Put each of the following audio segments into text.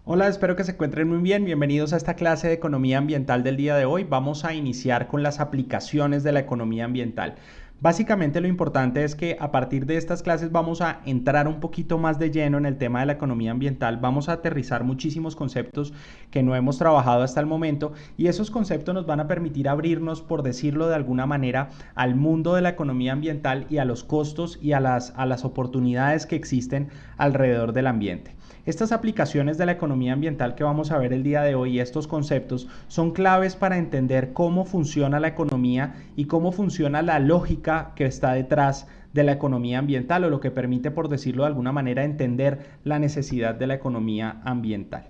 Hola, espero que se encuentren muy bien. Bienvenidos a esta clase de economía ambiental del día de hoy. Vamos a iniciar con las aplicaciones de la economía ambiental. Básicamente lo importante es que a partir de estas clases vamos a entrar un poquito más de lleno en el tema de la economía ambiental. Vamos a aterrizar muchísimos conceptos que no hemos trabajado hasta el momento y esos conceptos nos van a permitir abrirnos, por decirlo de alguna manera, al mundo de la economía ambiental y a los costos y a las oportunidades que existen alrededor del ambiente. Estas aplicaciones de la economía ambiental que vamos a ver el día de hoy, estos conceptos, son claves para entender cómo funciona la economía y cómo funciona la lógica que está detrás de la economía ambiental, o lo que permite, por decirlo de alguna manera, entender la necesidad de la economía ambiental.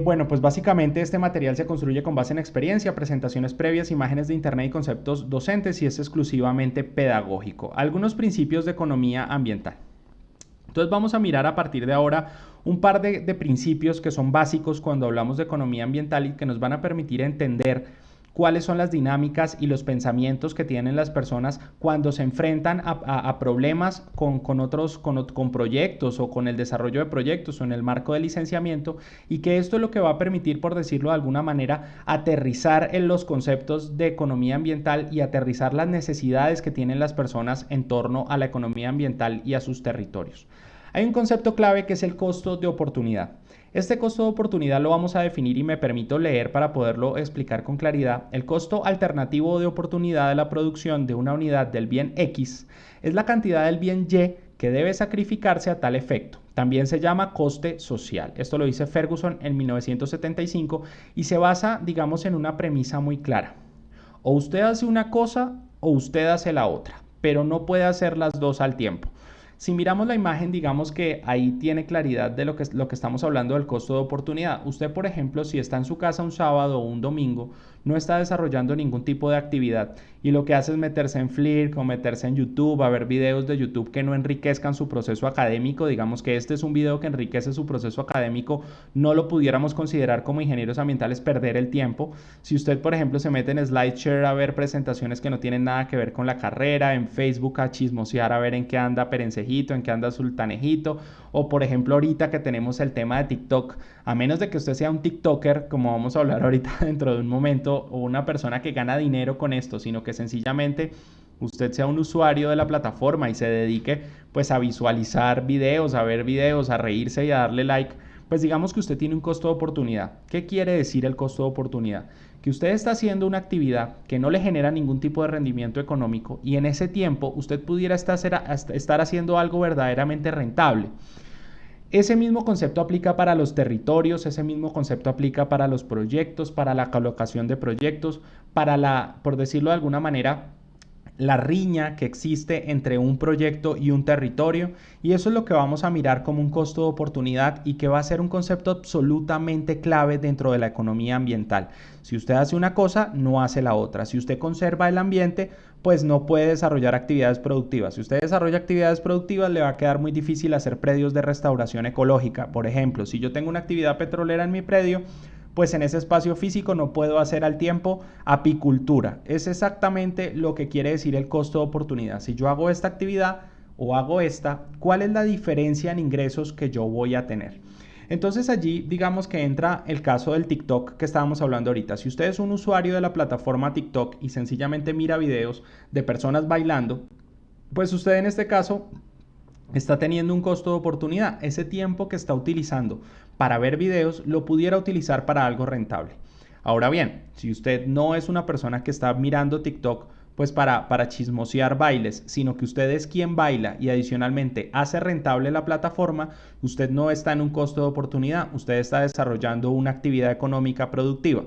Bueno, pues básicamente este material se construye con base en experiencia, presentaciones previas, imágenes de internet y conceptos docentes, y es exclusivamente pedagógico. Algunos principios de economía ambiental. Entonces vamos a mirar a partir de ahora un par de principios que son básicos cuando hablamos de economía ambiental y que nos van a permitir entender cuáles son las dinámicas y los pensamientos que tienen las personas cuando se enfrentan a problemas con proyectos o con el desarrollo de proyectos o en el marco del licenciamiento, y que esto es lo que va a permitir, por decirlo de alguna manera, aterrizar en los conceptos de economía ambiental y aterrizar las necesidades que tienen las personas en torno a la economía ambiental y a sus territorios. Hay un concepto clave que es el costo de oportunidad. Este costo de oportunidad lo vamos a definir y me permito leer para poderlo explicar con claridad. El costo alternativo de oportunidad de la producción de una unidad del bien X es la cantidad del bien Y que debe sacrificarse a tal efecto. También se llama coste social. Esto lo dice Ferguson en 1975 y se basa, digamos, en una premisa muy clara. O usted hace una cosa o usted hace la otra, pero no puede hacer las dos al tiempo. Si miramos la imagen, digamos que ahí tiene claridad de lo que estamos hablando del costo de oportunidad. Usted, por ejemplo, si está en su casa un sábado o un domingo, no está desarrollando ningún tipo de actividad y lo que hace es meterse en Flickr o meterse en YouTube, a ver videos de YouTube que no enriquezcan su proceso académico. Digamos que este es un video que enriquece su proceso académico, no lo pudiéramos considerar como ingenieros ambientales perder el tiempo. Si usted, por ejemplo, se mete en SlideShare a ver presentaciones que no tienen nada que ver con la carrera, en Facebook a chismosear a ver en qué anda Perencejito, en qué anda Sultanejito, o por ejemplo ahorita que tenemos el tema de TikTok, a menos de que usted sea un TikToker, como vamos a hablar ahorita dentro de un momento, o una persona que gana dinero con esto, sino que sencillamente usted sea un usuario de la plataforma y se dedique pues a visualizar videos, a ver videos, a reírse y a darle like, pues digamos que usted tiene un costo de oportunidad. ¿Qué quiere decir el costo de oportunidad? Que usted está haciendo una actividad que no le genera ningún tipo de rendimiento económico y en ese tiempo usted pudiera estar haciendo algo verdaderamente rentable. Ese mismo concepto aplica para los territorios, ese mismo concepto aplica para los proyectos, para la colocación de proyectos, para por decirlo de alguna manera, la riña que existe entre un proyecto y un territorio, y eso es lo que vamos a mirar como un costo de oportunidad y que va a ser un concepto absolutamente clave dentro de la economía ambiental. Si usted hace una cosa, no hace la otra. Si usted conserva el ambiente, pues no puede desarrollar actividades productivas. Si usted desarrolla actividades productivas, le va a quedar muy difícil hacer predios de restauración ecológica. Por ejemplo, si yo tengo una actividad petrolera en mi predio, pues en ese espacio físico no puedo hacer al tiempo apicultura. Es exactamente lo que quiere decir el costo de oportunidad. Si yo hago esta actividad o hago esta, ¿cuál es la diferencia en ingresos que yo voy a tener? Entonces allí digamos que entra el caso del TikTok que estábamos hablando ahorita. Si usted es un usuario de la plataforma TikTok y sencillamente mira videos de personas bailando, pues usted en este caso está teniendo un costo de oportunidad. Ese tiempo que está utilizando para ver videos lo pudiera utilizar para algo rentable. Ahora bien, si usted no es una persona que está mirando TikTok pues para chismosear bailes, sino que usted es quien baila y adicionalmente hace rentable la plataforma, usted no está en un costo de oportunidad, usted está desarrollando una actividad económica productiva.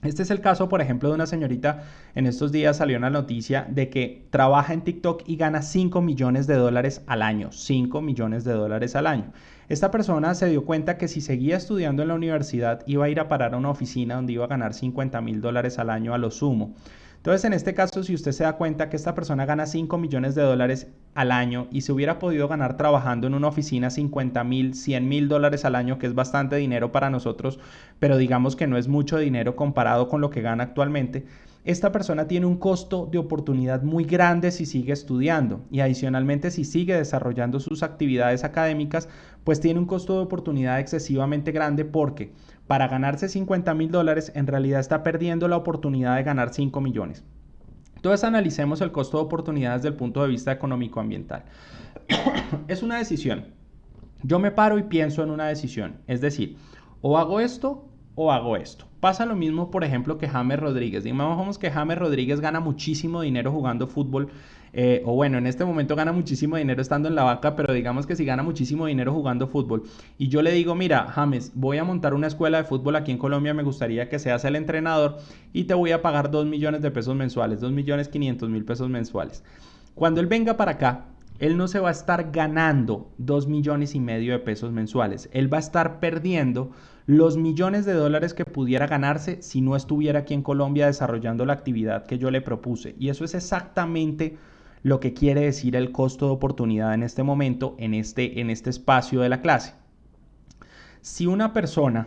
Este es el caso, por ejemplo, de una señorita. En estos días salió una noticia de que trabaja en TikTok y gana 5 millones de dólares al año. 5 millones de dólares al año. Esta persona se dio cuenta que si seguía estudiando en la universidad iba a ir a parar a una oficina donde iba a ganar 50,000 dólares al año a lo sumo. Entonces, en este caso, si usted se da cuenta que esta persona gana 5 millones de dólares al año y se hubiera podido ganar trabajando en una oficina 50,000, 100,000 dólares al año, que es bastante dinero para nosotros, pero digamos que no es mucho dinero comparado con lo que gana actualmente, esta persona tiene un costo de oportunidad muy grande si sigue estudiando y adicionalmente si sigue desarrollando sus actividades académicas, pues tiene un costo de oportunidad excesivamente grande porque para ganarse $50,000 en realidad está perdiendo la oportunidad de ganar 5 millones. Entonces analicemos el costo de oportunidad desde el punto de vista económico-ambiental. Es una decisión. Yo me paro y pienso en una decisión, es decir, o hago esto o hago esto. Pasa lo mismo, por ejemplo, que James Rodríguez. Digamos que James Rodríguez gana muchísimo dinero jugando fútbol, o bueno, en este momento gana muchísimo dinero estando en la vaca, pero digamos que si gana muchísimo dinero jugando fútbol. Y yo le digo, mira, James, voy a montar una escuela de fútbol aquí en Colombia, me gustaría que seas el entrenador y te voy a pagar 2 millones de pesos mensuales, 2.500.000 pesos mensuales. Cuando él venga para acá, él no se va a estar ganando 2 millones y medio de pesos mensuales. Él va a estar perdiendo los millones de dólares que pudiera ganarse si no estuviera aquí en Colombia desarrollando la actividad que yo le propuse. Y eso es exactamente lo que quiere decir el costo de oportunidad en este momento, en este espacio de la clase. Si una persona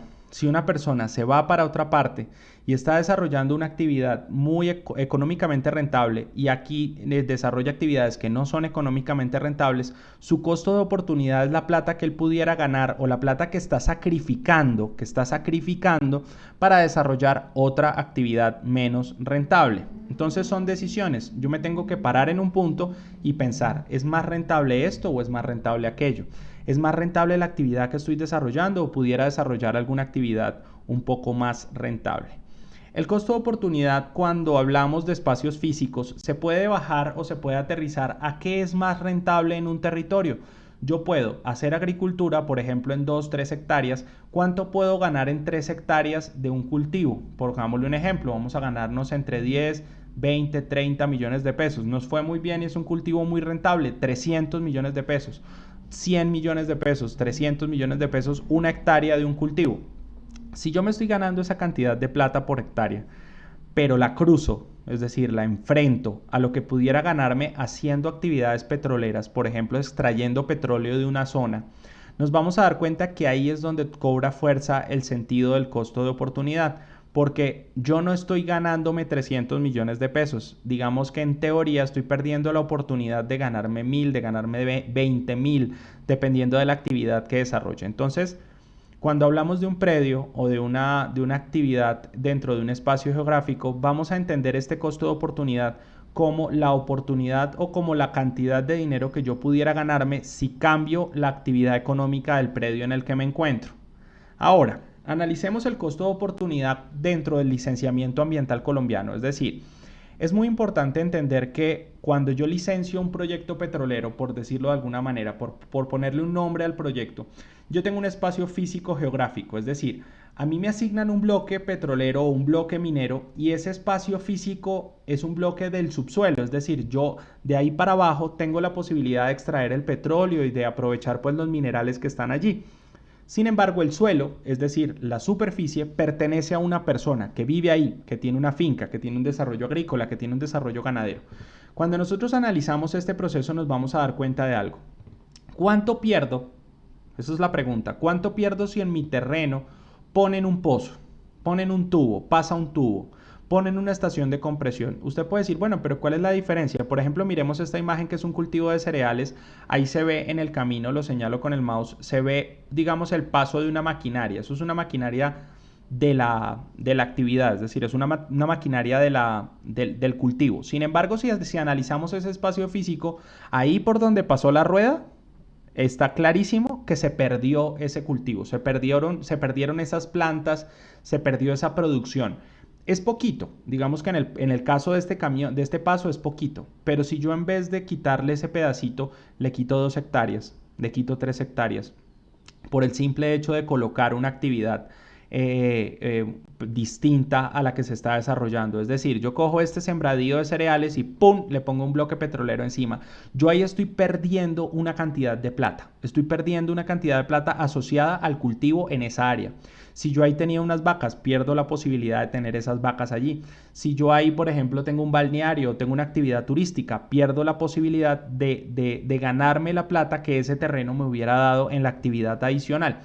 se va para otra parte y está desarrollando una actividad muy económicamente rentable y aquí desarrolla actividades que no son económicamente rentables, su costo de oportunidad es la plata que él pudiera ganar o la plata que está sacrificando para desarrollar otra actividad menos rentable. Entonces son decisiones. Yo me tengo que parar en un punto y pensar, ¿es más rentable esto o es más rentable aquello? ¿Es más rentable la actividad que estoy desarrollando o pudiera desarrollar alguna actividad un poco más rentable? El costo de oportunidad, cuando hablamos de espacios físicos, se puede bajar o se puede aterrizar a qué es más rentable en un territorio. Yo puedo hacer agricultura, por ejemplo, en 2-3 hectáreas. ¿Cuánto puedo ganar en 3 hectáreas de un cultivo? Pongámosle un ejemplo, vamos a ganarnos entre 10, 20, 30 millones de pesos. Nos fue muy bien y es un cultivo muy rentable, 300 millones de pesos. 100 millones de pesos, 300 millones de pesos, una hectárea de un cultivo. Si yo me estoy ganando esa cantidad de plata por hectárea, pero la cruzo, es decir, la enfrento a lo que pudiera ganarme haciendo actividades petroleras, por ejemplo, extrayendo petróleo de una zona, nos vamos a dar cuenta que ahí es donde cobra fuerza el sentido del costo de oportunidad, porque yo no estoy ganándome 300 millones de pesos. Digamos que en teoría estoy perdiendo la oportunidad de ganarme 1.000, de ganarme 20.000, dependiendo de la actividad que desarrolle. Entonces, cuando hablamos de un predio o de una actividad dentro de un espacio geográfico, vamos a entender este costo de oportunidad como la oportunidad o como la cantidad de dinero que yo pudiera ganarme si cambio la actividad económica del predio en el que me encuentro. Ahora, analicemos el costo de oportunidad dentro del licenciamiento ambiental colombiano. Es decir, es muy importante entender que cuando yo licencio un proyecto petrolero, por decirlo de alguna manera, por ponerle un nombre al proyecto, yo tengo un espacio físico geográfico, es decir, a mí me asignan un bloque petrolero o un bloque minero y ese espacio físico es un bloque del subsuelo, es decir, yo de ahí para abajo tengo la posibilidad de extraer el petróleo y de aprovechar pues los minerales que están allí. Sin embargo, el suelo, es decir, la superficie, pertenece a una persona que vive ahí, que tiene una finca, que tiene un desarrollo agrícola, que tiene un desarrollo ganadero. Cuando nosotros analizamos este proceso nos vamos a dar cuenta de algo. ¿Cuánto pierdo? Esa es la pregunta. ¿Cuánto pierdo si en mi terreno ponen un pozo, ponen un tubo, pasa un tubo, ponen una estación de compresión? Usted puede decir, bueno, pero ¿cuál es la diferencia? Por ejemplo, miremos esta imagen que es un cultivo de cereales. Ahí se ve en el camino, lo señalo con el mouse, se ve, digamos, el paso de una maquinaria. Eso es una maquinaria de la actividad, es decir, es una maquinaria del cultivo. Sin embargo, si analizamos ese espacio físico, ahí por donde pasó la rueda, está clarísimo que se perdió ese cultivo, se perdieron esas plantas, se perdió esa producción. Es poquito, digamos que en el caso de este camión, de este paso es poquito, pero si yo en vez de quitarle ese pedacito, le quito 2 hectáreas, le quito 3 hectáreas, por el simple hecho de colocar una actividad distinta a la que se está desarrollando. Es decir, yo cojo este sembradío de cereales y ¡pum!, le pongo un bloque petrolero encima. Yo ahí estoy perdiendo una cantidad de plata. Estoy perdiendo una cantidad de plata asociada al cultivo en esa área. Si yo ahí tenía unas vacas, pierdo la posibilidad de tener esas vacas allí. Si yo ahí, por ejemplo, tengo un balneario, tengo una actividad turística, pierdo la posibilidad de ganarme la plata que ese terreno me hubiera dado en la actividad adicional.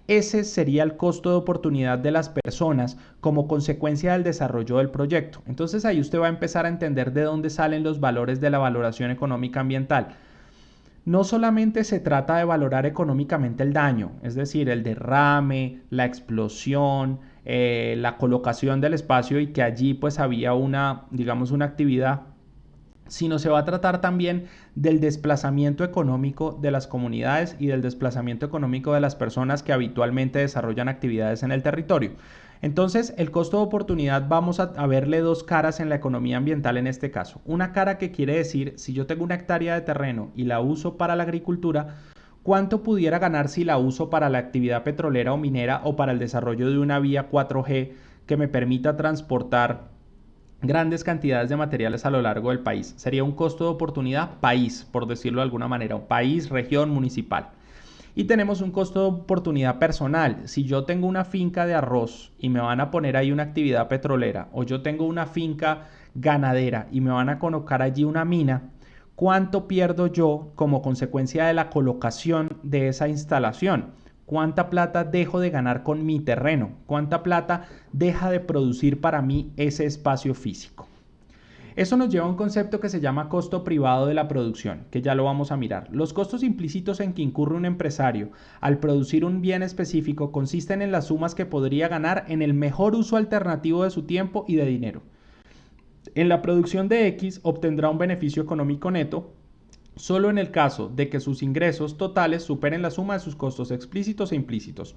ese sería el costo de oportunidad de las personas como consecuencia del desarrollo del proyecto. Entonces ahí usted va a empezar a entender de dónde salen los valores de la valoración económica ambiental. No solamente se trata de valorar económicamente el daño, es decir, el derrame, la explosión, la colocación del espacio y que allí pues había una, digamos, una actividad, sino se va a tratar también del desplazamiento económico de las comunidades y del desplazamiento económico de las personas que habitualmente desarrollan actividades en el territorio. Entonces, el costo de oportunidad vamos a verle dos caras en la economía ambiental en este caso. Una cara que quiere decir, si yo tengo una hectárea de terreno y la uso para la agricultura, ¿cuánto pudiera ganar si la uso para la actividad petrolera o minera o para el desarrollo de una vía 4G que me permita transportar grandes cantidades de materiales a lo largo del país? Sería un costo de oportunidad país, por decirlo de alguna manera, un país, región, municipal. Y tenemos un costo de oportunidad personal. Si yo tengo una finca de arroz y me van a poner ahí una actividad petrolera, o yo tengo una finca ganadera y me van a colocar allí una mina, ¿cuánto pierdo yo como consecuencia de la colocación de esa instalación? ¿Cuánta plata dejo de ganar con mi terreno? ¿Cuánta plata deja de producir para mí ese espacio físico? Eso nos lleva a un concepto que se llama costo privado de la producción, que ya lo vamos a mirar. Los costos implícitos en que incurre un empresario al producir un bien específico consisten en las sumas que podría ganar en el mejor uso alternativo de su tiempo y de dinero. En la producción de X obtendrá un beneficio económico neto solo en el caso de que sus ingresos totales superen la suma de sus costos explícitos e implícitos.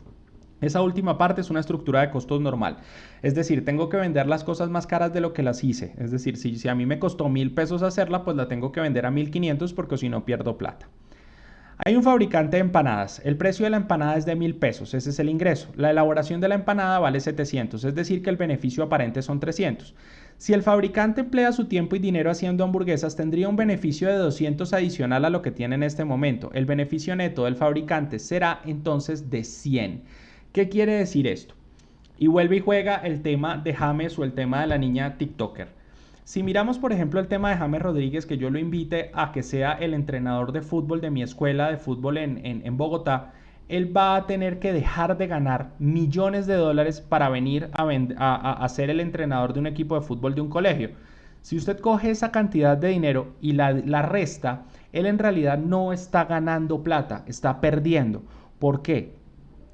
Esa última parte es una estructura de costos normal. Es decir, tengo que vender las cosas más caras de lo que las hice. Es decir, si a mí me costó 1.000 pesos hacerla, pues la tengo que vender a 1.500 porque si no pierdo plata. Hay un fabricante de empanadas. El precio de la empanada es de 1.000 pesos. Ese es el ingreso. La elaboración de la empanada vale 700. Es decir, que el beneficio aparente son 300. Si el fabricante emplea su tiempo y dinero haciendo hamburguesas, tendría un beneficio de 200 adicional a lo que tiene en este momento. El beneficio neto del fabricante será entonces de 100. ¿Qué quiere decir esto? Y vuelve y juega el tema de James o el tema de la niña TikToker. Si miramos, por ejemplo, el tema de James Rodríguez, que yo lo invite a que sea el entrenador de fútbol de mi escuela de fútbol en Bogotá, él va a tener que dejar de ganar millones de dólares para venir a ser el entrenador de un equipo de fútbol de un colegio. Si usted coge esa cantidad de dinero y la resta, él en realidad no está ganando plata, está perdiendo. ¿Por qué?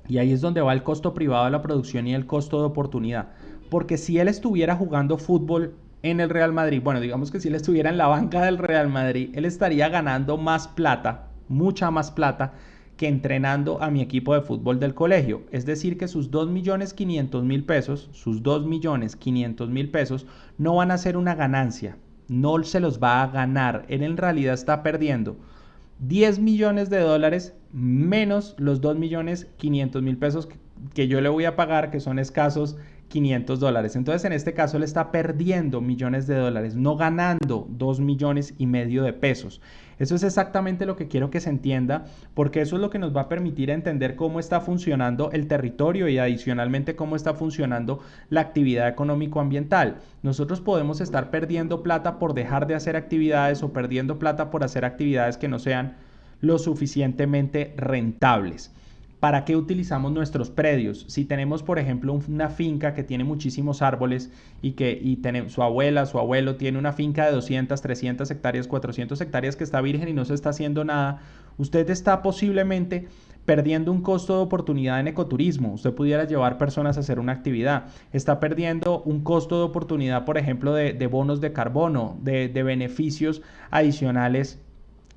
Y ahí es donde va el costo privado de la producción y el costo de oportunidad. Porque si él estuviera jugando fútbol en el Real Madrid, bueno, digamos que si él estuviera en la banca del Real Madrid, él estaría ganando más plata, mucha más plata, que entrenando a mi equipo de fútbol del colegio. Es decir, que sus 2.500.000 pesos, sus 2.500.000 pesos no van a ser una ganancia, no se los va a ganar. Él en realidad está perdiendo 10 millones de dólares menos los 2.500.000 pesos que yo le voy a pagar, que son escasos $500. Entonces, en este caso, él está perdiendo millones de dólares, no ganando 2,5 millones de pesos. Eso es exactamente lo que quiero que se entienda, porque eso es lo que nos va a permitir entender cómo está funcionando el territorio y adicionalmente cómo está funcionando la actividad económico-ambiental. Nosotros podemos estar perdiendo plata por dejar de hacer actividades o perdiendo plata por hacer actividades que no sean lo suficientemente rentables. ¿Para qué utilizamos nuestros predios? Si tenemos, por ejemplo, una finca que tiene muchísimos árboles y su abuela, su abuelo tiene una finca de 200, 300 hectáreas, 400 hectáreas que está virgen y no se está haciendo nada, usted está posiblemente perdiendo un costo de oportunidad en ecoturismo. Usted pudiera llevar personas a hacer una actividad. Está perdiendo un costo de oportunidad, por ejemplo, de bonos de carbono, de beneficios adicionales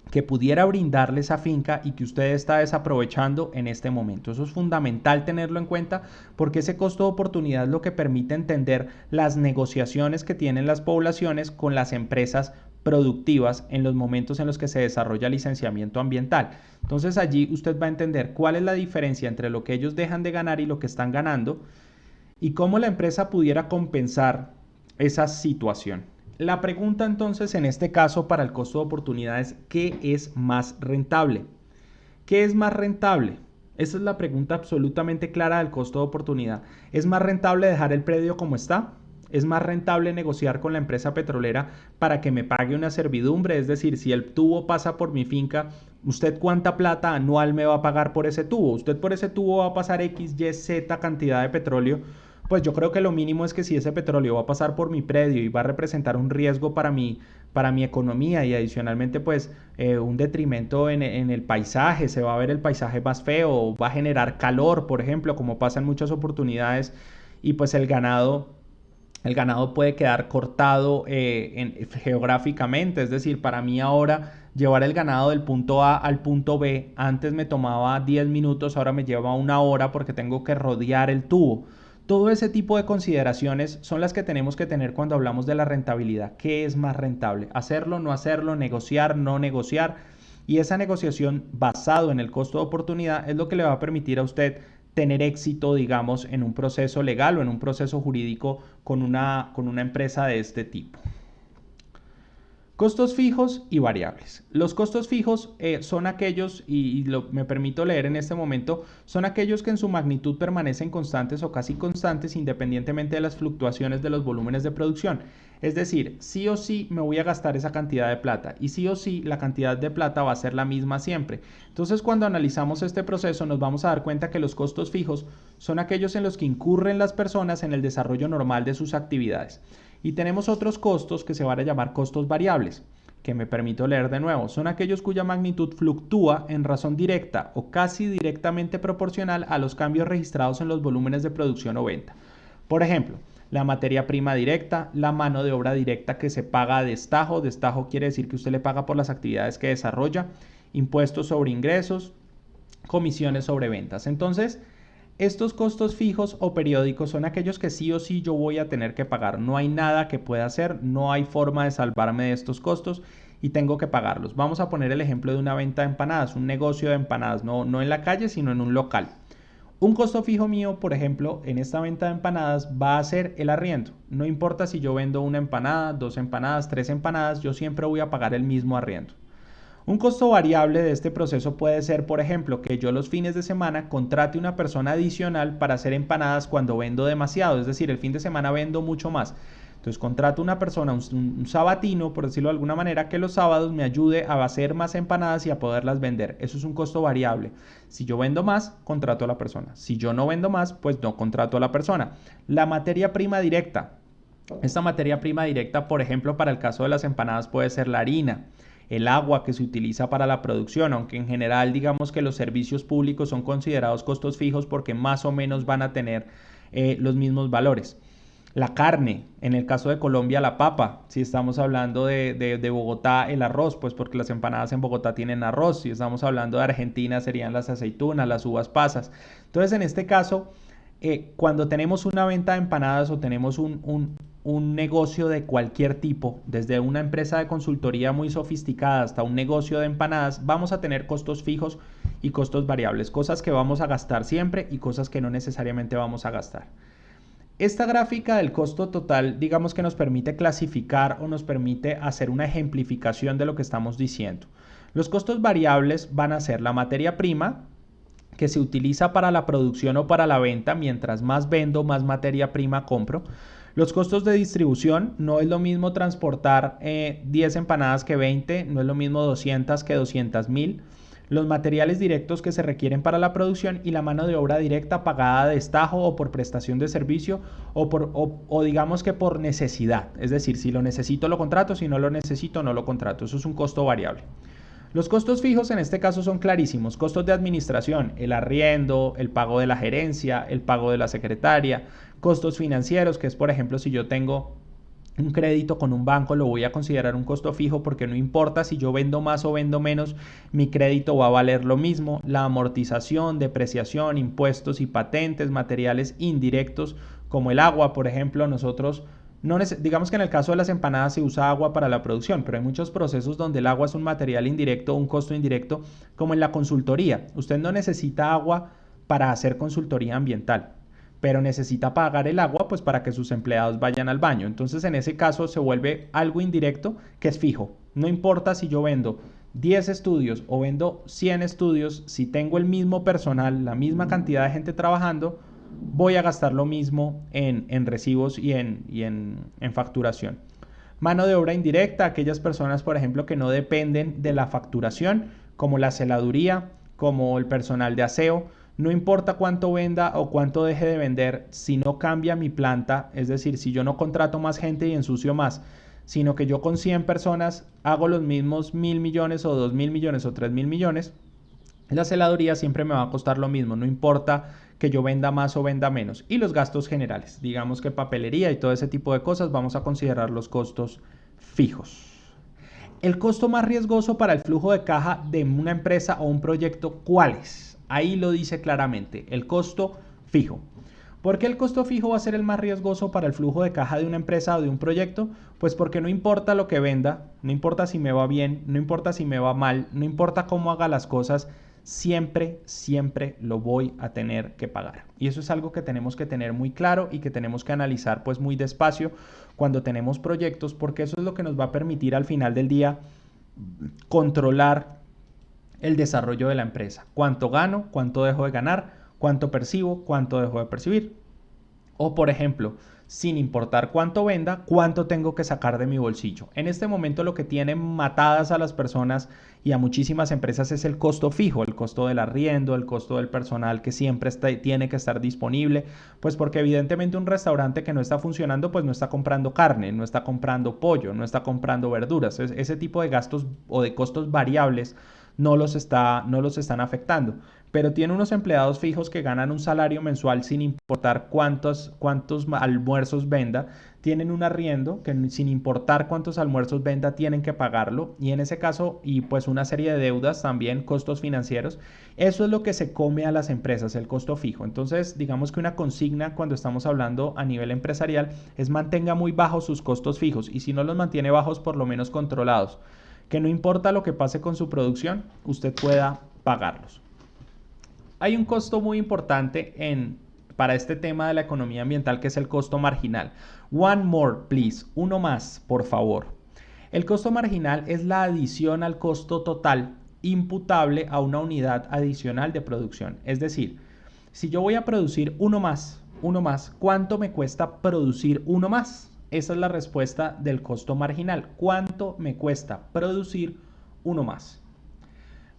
que pudiera brindarle esa finca y que usted está desaprovechando en este momento. Eso es fundamental tenerlo en cuenta porque ese costo de oportunidad es lo que permite entender las negociaciones que tienen las poblaciones con las empresas productivas en los momentos en los que se desarrolla licenciamiento ambiental. Entonces allí usted va a entender cuál es la diferencia entre lo que ellos dejan de ganar y lo que están ganando y cómo la empresa pudiera compensar esa situación. La pregunta entonces en este caso para el costo de oportunidad es ¿qué es más rentable? ¿Qué es más rentable? Esa es la pregunta absolutamente clara del costo de oportunidad. ¿Es más rentable dejar el predio como está? Es más rentable negociar con la empresa petrolera para que me pague una servidumbre, es decir, si el tubo pasa por mi finca, ¿usted cuánta plata anual me va a pagar por ese tubo? ¿Usted por ese tubo va a pasar X, Y, Z cantidad de petróleo? Pues yo creo que lo mínimo es que si ese petróleo va a pasar por mi predio y va a representar un riesgo para mi economía y adicionalmente pues un detrimento en el paisaje, se va a ver el paisaje más feo, va a generar calor, por ejemplo, como pasa en muchas oportunidades, y pues el ganado puede quedar cortado geográficamente, es decir, para mí ahora llevar el ganado del punto A al punto B, antes me tomaba 10 minutos, ahora me lleva una hora porque tengo que rodear el tubo. Todo ese tipo de consideraciones son las que tenemos que tener cuando hablamos de la rentabilidad. ¿Qué es más rentable? ¿Hacerlo, no hacerlo, negociar, no negociar? Y esa negociación basado en el costo de oportunidad es lo que le va a permitir a usted tener éxito, digamos, en un proceso legal o en un proceso jurídico con una empresa de este tipo. Costos fijos y variables. Los costos fijos son aquellos, me permito leer en este momento, son aquellos que en su magnitud permanecen constantes o casi constantes independientemente de las fluctuaciones de los volúmenes de producción. Es decir, sí o sí me voy a gastar esa cantidad de plata y sí o sí la cantidad de plata va a ser la misma siempre. Entonces, cuando analizamos este proceso nos vamos a dar cuenta que los costos fijos son aquellos en los que incurren las personas en el desarrollo normal de sus actividades. Y tenemos otros costos que se van a llamar costos variables, que me permito leer de nuevo. Son aquellos cuya magnitud fluctúa en razón directa o casi directamente proporcional a los cambios registrados en los volúmenes de producción o venta. Por ejemplo, la materia prima directa, la mano de obra directa que se paga a destajo. Destajo quiere decir que usted le paga por las actividades que desarrolla, impuestos sobre ingresos, comisiones sobre ventas. Entonces, estos costos fijos o periódicos son aquellos que sí o sí yo voy a tener que pagar. No hay nada que pueda hacer, no hay forma de salvarme de estos costos y tengo que pagarlos. Vamos a poner el ejemplo de una venta de empanadas, un negocio de empanadas, no en la calle, sino en un local. Un costo fijo mío, por ejemplo, en esta venta de empanadas va a ser el arriendo. No importa si yo vendo una empanada, 2 empanadas, 3 empanadas, yo siempre voy a pagar el mismo arriendo. Un costo variable de este proceso puede ser, por ejemplo, que yo los fines de semana contrate una persona adicional para hacer empanadas cuando vendo demasiado, es decir, el fin de semana vendo mucho más. Entonces contrato una persona, un sabatino, por decirlo de alguna manera, que los sábados me ayude a hacer más empanadas y a poderlas vender. Eso es un costo variable. Si yo vendo más, contrato a la persona. Si yo no vendo más, pues no contrato a la persona. La materia prima directa. Esta materia prima directa, por ejemplo, para el caso de las empanadas puede ser la harina, el agua que se utiliza para la producción, aunque en general digamos que los servicios públicos son considerados costos fijos porque más o menos van a tener los mismos valores. La carne, en el caso de Colombia la papa, si estamos hablando de Bogotá el arroz, pues porque las empanadas en Bogotá tienen arroz, si estamos hablando de Argentina serían las aceitunas, las uvas pasas. Entonces en este caso, cuando tenemos una venta de empanadas o tenemos un negocio de cualquier tipo, desde una empresa de consultoría muy sofisticada hasta un negocio de empanadas, vamos a tener costos fijos y costos variables, cosas que vamos a gastar siempre y cosas que no necesariamente vamos a gastar. Esta gráfica del costo total, digamos que nos permite clasificar o nos permite hacer una ejemplificación de lo que estamos diciendo. Los costos variables van a ser la materia prima, que se utiliza para la producción o para la venta. Mientras más vendo, más materia prima compro. Los costos de distribución, no es lo mismo transportar 10 empanadas que 20, no es lo mismo 200 que 200,000. Los materiales directos que se requieren para la producción y la mano de obra directa pagada de destajo o por prestación de servicio o digamos que por necesidad. Es decir, si lo necesito lo contrato, si no lo necesito no lo contrato. Eso es un costo variable. Los costos fijos en este caso son clarísimos. Costos de administración, el arriendo, el pago de la gerencia, el pago de la secretaria. Costos financieros, que es por ejemplo si yo tengo un crédito con un banco, lo voy a considerar un costo fijo porque no importa si yo vendo más o vendo menos, mi crédito va a valer lo mismo. La amortización, depreciación, impuestos y patentes, materiales indirectos como el agua, por ejemplo, nosotros no digamos que en el caso de las empanadas se usa agua para la producción, pero hay muchos procesos donde el agua es un material indirecto, un costo indirecto, como en la consultoría. Usted no necesita agua para hacer consultoría ambiental, pero necesita pagar el agua pues para que sus empleados vayan al baño. Entonces en ese caso se vuelve algo indirecto que es fijo. No importa si yo vendo 10 estudios o vendo 100 estudios, si tengo el mismo personal, la misma cantidad de gente trabajando, voy a gastar lo mismo en recibos y en facturación. Mano de obra indirecta, aquellas personas, por ejemplo, que no dependen de la facturación, como la celaduría, como el personal de aseo. No importa cuánto venda o cuánto deje de vender, si no cambia mi planta, es decir, si yo no contrato más gente y ensucio más, sino que yo con 100 personas hago los mismos 1.000 millones o 2.000 millones o 3.000 millones, la celaduría siempre me va a costar lo mismo, no importa que yo venda más o venda menos. Y los gastos generales, digamos que papelería y todo ese tipo de cosas, vamos a considerar los costos fijos. El costo más riesgoso para el flujo de caja de una empresa o un proyecto, ¿cuál es? Ahí lo dice claramente, el costo fijo. ¿Por qué el costo fijo va a ser el más riesgoso para el flujo de caja de una empresa o de un proyecto? Pues porque no importa lo que venda, no importa si me va bien, no importa si me va mal, no importa cómo haga las cosas, siempre lo voy a tener que pagar. Y eso es algo que tenemos que tener muy claro y que tenemos que analizar pues muy despacio cuando tenemos proyectos, porque eso es lo que nos va a permitir al final del día controlar el desarrollo de la empresa. Cuánto gano, cuánto dejo de ganar, cuánto percibo, cuánto dejo de percibir. O por ejemplo, sin importar cuánto venda, cuánto tengo que sacar de mi bolsillo. En este momento lo que tiene matadas a las personas y a muchísimas empresas es el costo fijo, el costo del arriendo, el costo del personal que siempre tiene que estar disponible, pues porque evidentemente un restaurante que no está funcionando, pues no está comprando carne, no está comprando pollo, no está comprando verduras. Ese tipo de gastos o de costos variables no los están afectando, pero tiene unos empleados fijos que ganan un salario mensual sin importar cuántos almuerzos venda, tienen un arriendo que sin importar cuántos almuerzos venda tienen que pagarlo, y en ese caso, y pues una serie de deudas también, costos financieros. Eso es lo que se come a las empresas, el costo fijo. Entonces digamos que una consigna cuando estamos hablando a nivel empresarial es mantenga muy bajos sus costos fijos, y si no los mantiene bajos, por lo menos controlados, que no importa lo que pase con su producción, usted pueda pagarlos. Hay un costo muy importante para este tema de la economía ambiental, que es el costo marginal. One more, please. Uno más, por favor. El costo marginal es la adición al costo total imputable a una unidad adicional de producción. Es decir, si yo voy a producir uno más, ¿cuánto me cuesta producir uno más? Esa es la respuesta del costo marginal. ¿Cuánto me cuesta producir uno más?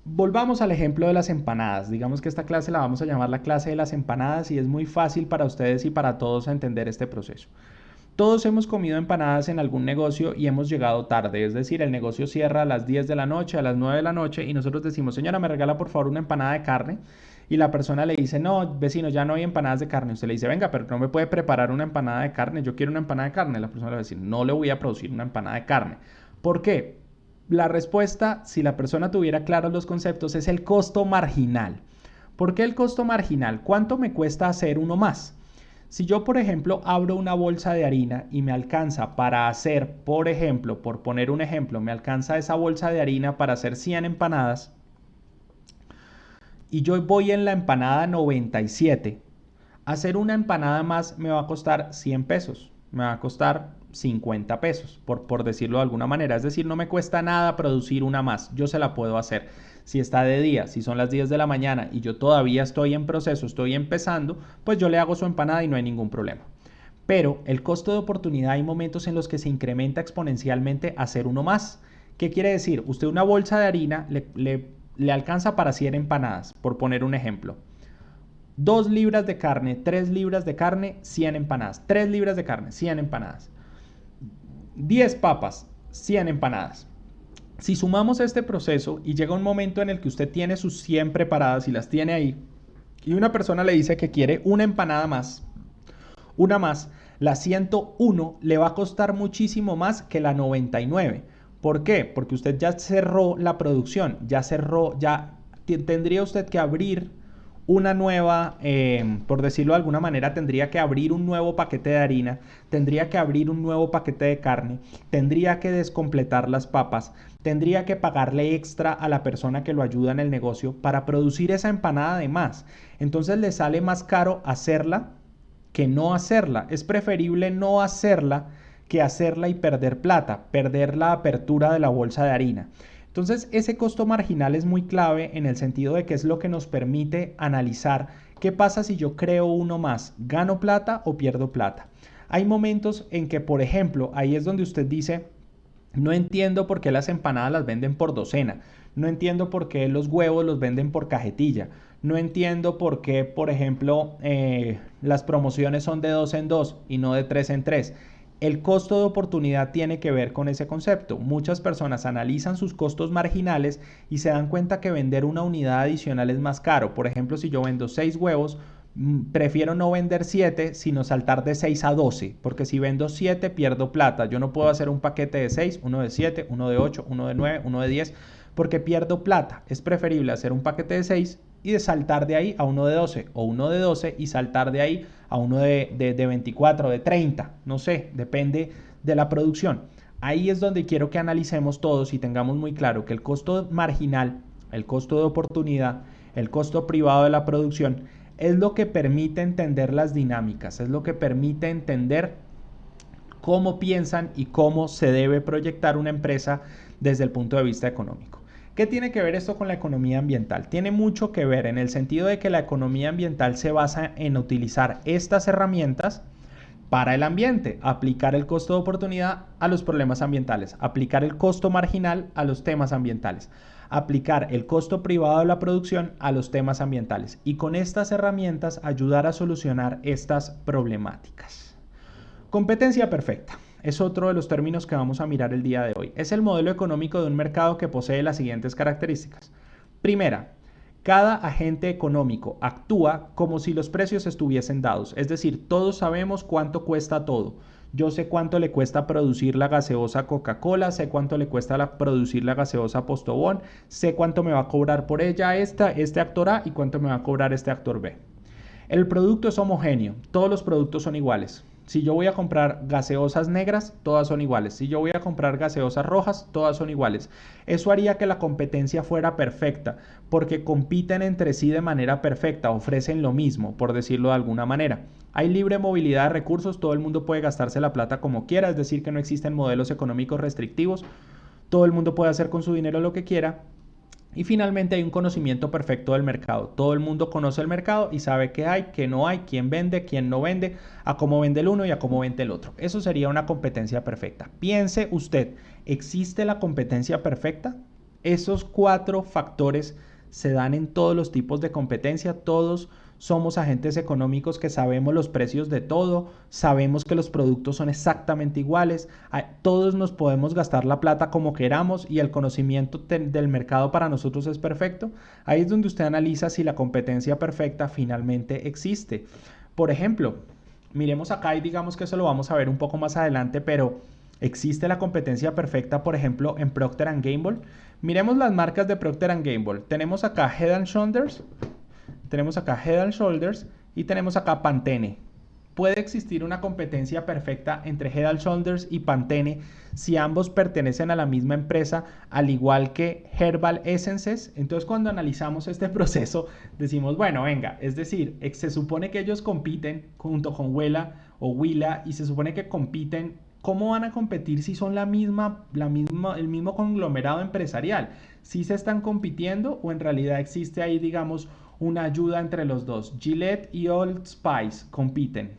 Volvamos al ejemplo de las empanadas. Digamos que esta clase la vamos a llamar la clase de las empanadas, y es muy fácil para ustedes y para todos entender este proceso. Todos hemos comido empanadas en algún negocio y hemos llegado tarde, es decir, el negocio cierra a las 10 de la noche, a las 9 de la noche, y nosotros decimos, señora, me regala por favor una empanada de carne, y la persona le dice, no, vecino, ya no hay empanadas de carne. Usted le dice, venga, pero no me puede preparar una empanada de carne, yo quiero una empanada de carne. La persona le va a decir, no le voy a producir una empanada de carne. ¿Por qué? La respuesta, si la persona tuviera claros los conceptos, es el costo marginal. ¿Por qué el costo marginal? ¿Cuánto me cuesta hacer uno más? Si yo, por ejemplo, abro una bolsa de harina y me alcanza para hacer, por ejemplo, por poner un ejemplo, me alcanza esa bolsa de harina para hacer 100 empanadas, y yo voy en la empanada 97, hacer una empanada más me va a costar 100 pesos, me va a costar 50 pesos, por decirlo de alguna manera. Es decir, no me cuesta nada producir una más, yo se la puedo hacer. Si está de día, si son las 10 de la mañana y yo todavía estoy en proceso, estoy empezando, pues yo le hago su empanada y no hay ningún problema. Pero el costo de oportunidad, hay momentos en los que se incrementa exponencialmente hacer uno más. ¿Qué quiere decir? Usted una bolsa de harina le alcanza para 100 empanadas, por poner un ejemplo. 2 libras de carne, 3 libras de carne, 100 empanadas. 3 libras de carne, 100 empanadas. 10 papas, 100 empanadas. Si sumamos este proceso y llega un momento en el que usted tiene sus 100 preparadas y las tiene ahí, y una persona le dice que quiere una empanada más, una más, la 101 le va a costar muchísimo más que la 99. ¿Por qué? Porque usted ya cerró la producción, ya tendría usted que abrir una nueva, por decirlo de alguna manera, tendría que abrir un nuevo paquete de harina, tendría que abrir un nuevo paquete de carne, tendría que descompletar las papas, tendría que pagarle extra a la persona que lo ayuda en el negocio para producir esa empanada de más. Entonces le sale más caro hacerla que no hacerla. Es preferible no hacerla que hacerla y perder plata, perder la apertura de la bolsa de harina. Entonces ese costo marginal es muy clave en el sentido de que es lo que nos permite analizar ¿Qué pasa si yo creo uno más? ¿Gano plata o pierdo plata? Hay momentos en que, por ejemplo, ahí es donde usted dice, no entiendo por qué las empanadas las venden por docena. No entiendo por qué los huevos los venden por cajetilla. No entiendo por qué, por ejemplo, las promociones son de 2 en 2 y no de 3 en 3. El costo de oportunidad tiene que ver con ese concepto. Muchas personas analizan sus costos marginales y se dan cuenta que vender una unidad adicional es más caro. Por ejemplo, si yo vendo 6 huevos, prefiero no vender 7, sino saltar de 6 a 12, porque si vendo 7 pierdo plata. Yo no puedo hacer un paquete de 6, uno de 7, uno de 8, uno de 9, uno de 10, porque pierdo plata. Es preferible hacer un paquete de 6 y de saltar de ahí a uno de 12, o uno de 12 y saltar de ahí a uno de 24, de 30, no sé, depende de la producción. Ahí es donde quiero que analicemos todos y tengamos muy claro que el costo marginal, el costo de oportunidad, el costo privado de la producción es lo que permite entender las dinámicas, es lo que permite entender cómo piensan y cómo se debe proyectar una empresa desde el punto de vista económico. ¿Qué tiene que ver esto con la economía ambiental? Tiene mucho que ver en el sentido de que la economía ambiental se basa en utilizar estas herramientas para el ambiente, aplicar el costo de oportunidad a los problemas ambientales, aplicar el costo marginal a los temas ambientales, aplicar el costo privado de la producción a los temas ambientales y con estas herramientas ayudar a solucionar estas problemáticas. Competencia perfecta es otro de los términos que vamos a mirar el día de hoy. Es el modelo económico de un mercado que posee las siguientes características. Primera, cada agente económico actúa como si los precios estuviesen dados, es decir, todos sabemos cuánto cuesta todo. Yo sé cuánto le cuesta producir la gaseosa Coca-Cola, sé cuánto le cuesta producir la gaseosa Postobón, sé cuánto me va a cobrar por ella este actor A y cuánto me va a cobrar este actor B. El producto es homogéneo, todos los productos son iguales. Si yo voy a comprar gaseosas negras, todas son iguales. Si yo voy a comprar gaseosas rojas, todas son iguales. Eso haría que la competencia fuera perfecta, porque compiten entre sí de manera perfecta, ofrecen lo mismo, por decirlo de alguna manera. Hay libre movilidad de recursos, todo el mundo puede gastarse la plata como quiera, es decir, que no existen modelos económicos restrictivos, todo el mundo puede hacer con su dinero lo que quiera. Y finalmente hay un conocimiento perfecto del mercado. Todo el mundo conoce el mercado y sabe qué hay, qué no hay, quién vende, quién no vende, a cómo vende el uno y a cómo vende el otro. Eso sería una competencia perfecta. Piense usted, ¿existe la competencia perfecta? Esos 4 factores se dan en todos los tipos de competencia. Todos somos agentes económicos que sabemos los precios de todo, sabemos que los productos son exactamente iguales, todos nos podemos gastar la plata como queramos y el conocimiento del mercado para nosotros es perfecto. Ahí es donde usted analiza si la competencia perfecta finalmente existe. Por ejemplo, miremos acá y digamos que eso lo vamos a ver un poco más adelante, pero ¿existe la competencia perfecta, por ejemplo, en Procter & Gamble? Miremos las marcas de Procter & Gamble. Tenemos acá Head & Shoulders, y tenemos acá Pantene. ¿Puede existir una competencia perfecta entre Head & Shoulders y Pantene si ambos pertenecen a la misma empresa, al igual que Herbal Essences? Entonces, cuando analizamos este proceso, decimos, bueno, venga, es decir, se supone que ellos compiten junto con Wella o Willa y se supone que compiten. ¿Cómo van a competir si son el mismo conglomerado empresarial? ¿Sí se están compitiendo o en realidad existe ahí, digamos, una ayuda entre los dos? Gillette y Old Spice compiten.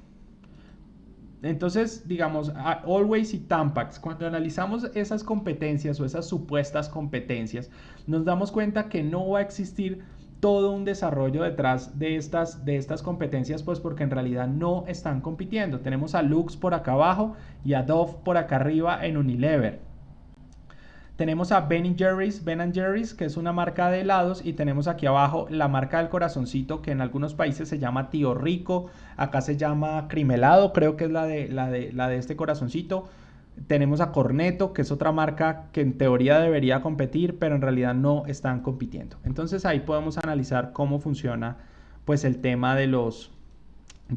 Entonces, digamos, Always y Tampax, cuando analizamos esas competencias o esas supuestas competencias, nos damos cuenta que no va a existir todo un desarrollo detrás de estas competencias, pues porque en realidad no están compitiendo. Tenemos a Lux por acá abajo y a Dove por acá arriba en Unilever. Tenemos a Ben Jerry's, que es una marca de helados, y tenemos aquí abajo la marca del corazoncito, que en algunos países se llama Tío Rico, acá se llama Crimelado, creo que es la de este corazoncito. Tenemos a Cornetto, que es otra marca que en teoría debería competir, pero en realidad no están compitiendo. Entonces ahí podemos analizar cómo funciona pues el tema de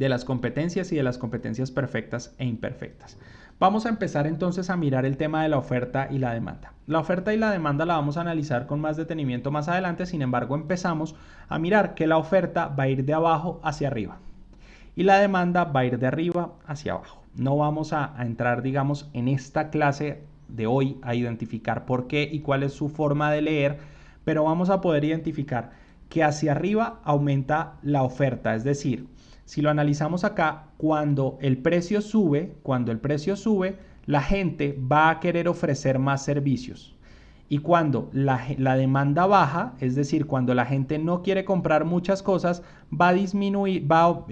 las competencias y de las competencias perfectas e imperfectas. Vamos a empezar entonces a mirar el tema de la oferta y la demanda. La oferta y la demanda la vamos a analizar con más detenimiento más adelante, sin embargo empezamos a mirar que la oferta va a ir de abajo hacia arriba y la demanda va a ir de arriba hacia abajo. No vamos a entrar, digamos, en esta clase de hoy a identificar por qué y cuál es su forma de leer, pero vamos a poder identificar que hacia arriba aumenta la oferta. Es decir, si lo analizamos acá, cuando el precio sube, la gente va a querer ofrecer más servicios. Y cuando la demanda baja, es decir, cuando la gente no quiere comprar muchas cosas, va a disminuir, cuando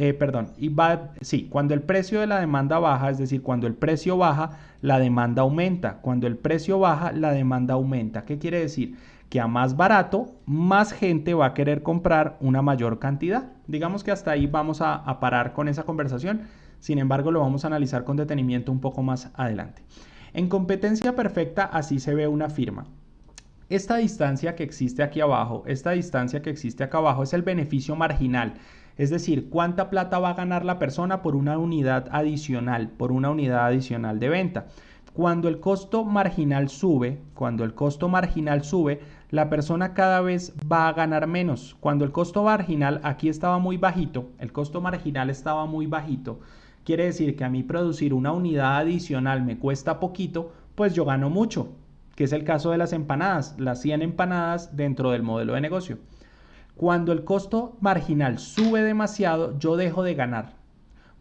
el precio de la demanda baja, es decir, cuando el precio baja, la demanda aumenta. Cuando el precio baja, la demanda aumenta. ¿Qué quiere decir? Que a más barato, más gente va a querer comprar una mayor cantidad. Digamos que hasta ahí vamos a parar con esa conversación. Sin embargo, lo vamos a analizar con detenimiento un poco más adelante. En competencia perfecta, así se ve una firma. Esta distancia que existe aquí abajo, esta distancia que existe acá abajo es el beneficio marginal. Es decir, cuánta plata va a ganar la persona por una unidad adicional, de venta. Cuando el costo marginal sube, la persona cada vez va a ganar menos. Cuando el costo marginal aquí estaba muy bajito, quiere decir que a mí producir una unidad adicional me cuesta poquito, pues yo gano mucho, que es el caso de las empanadas, las 100 empanadas dentro del modelo de negocio. Cuando el costo marginal sube demasiado, yo dejo de ganar,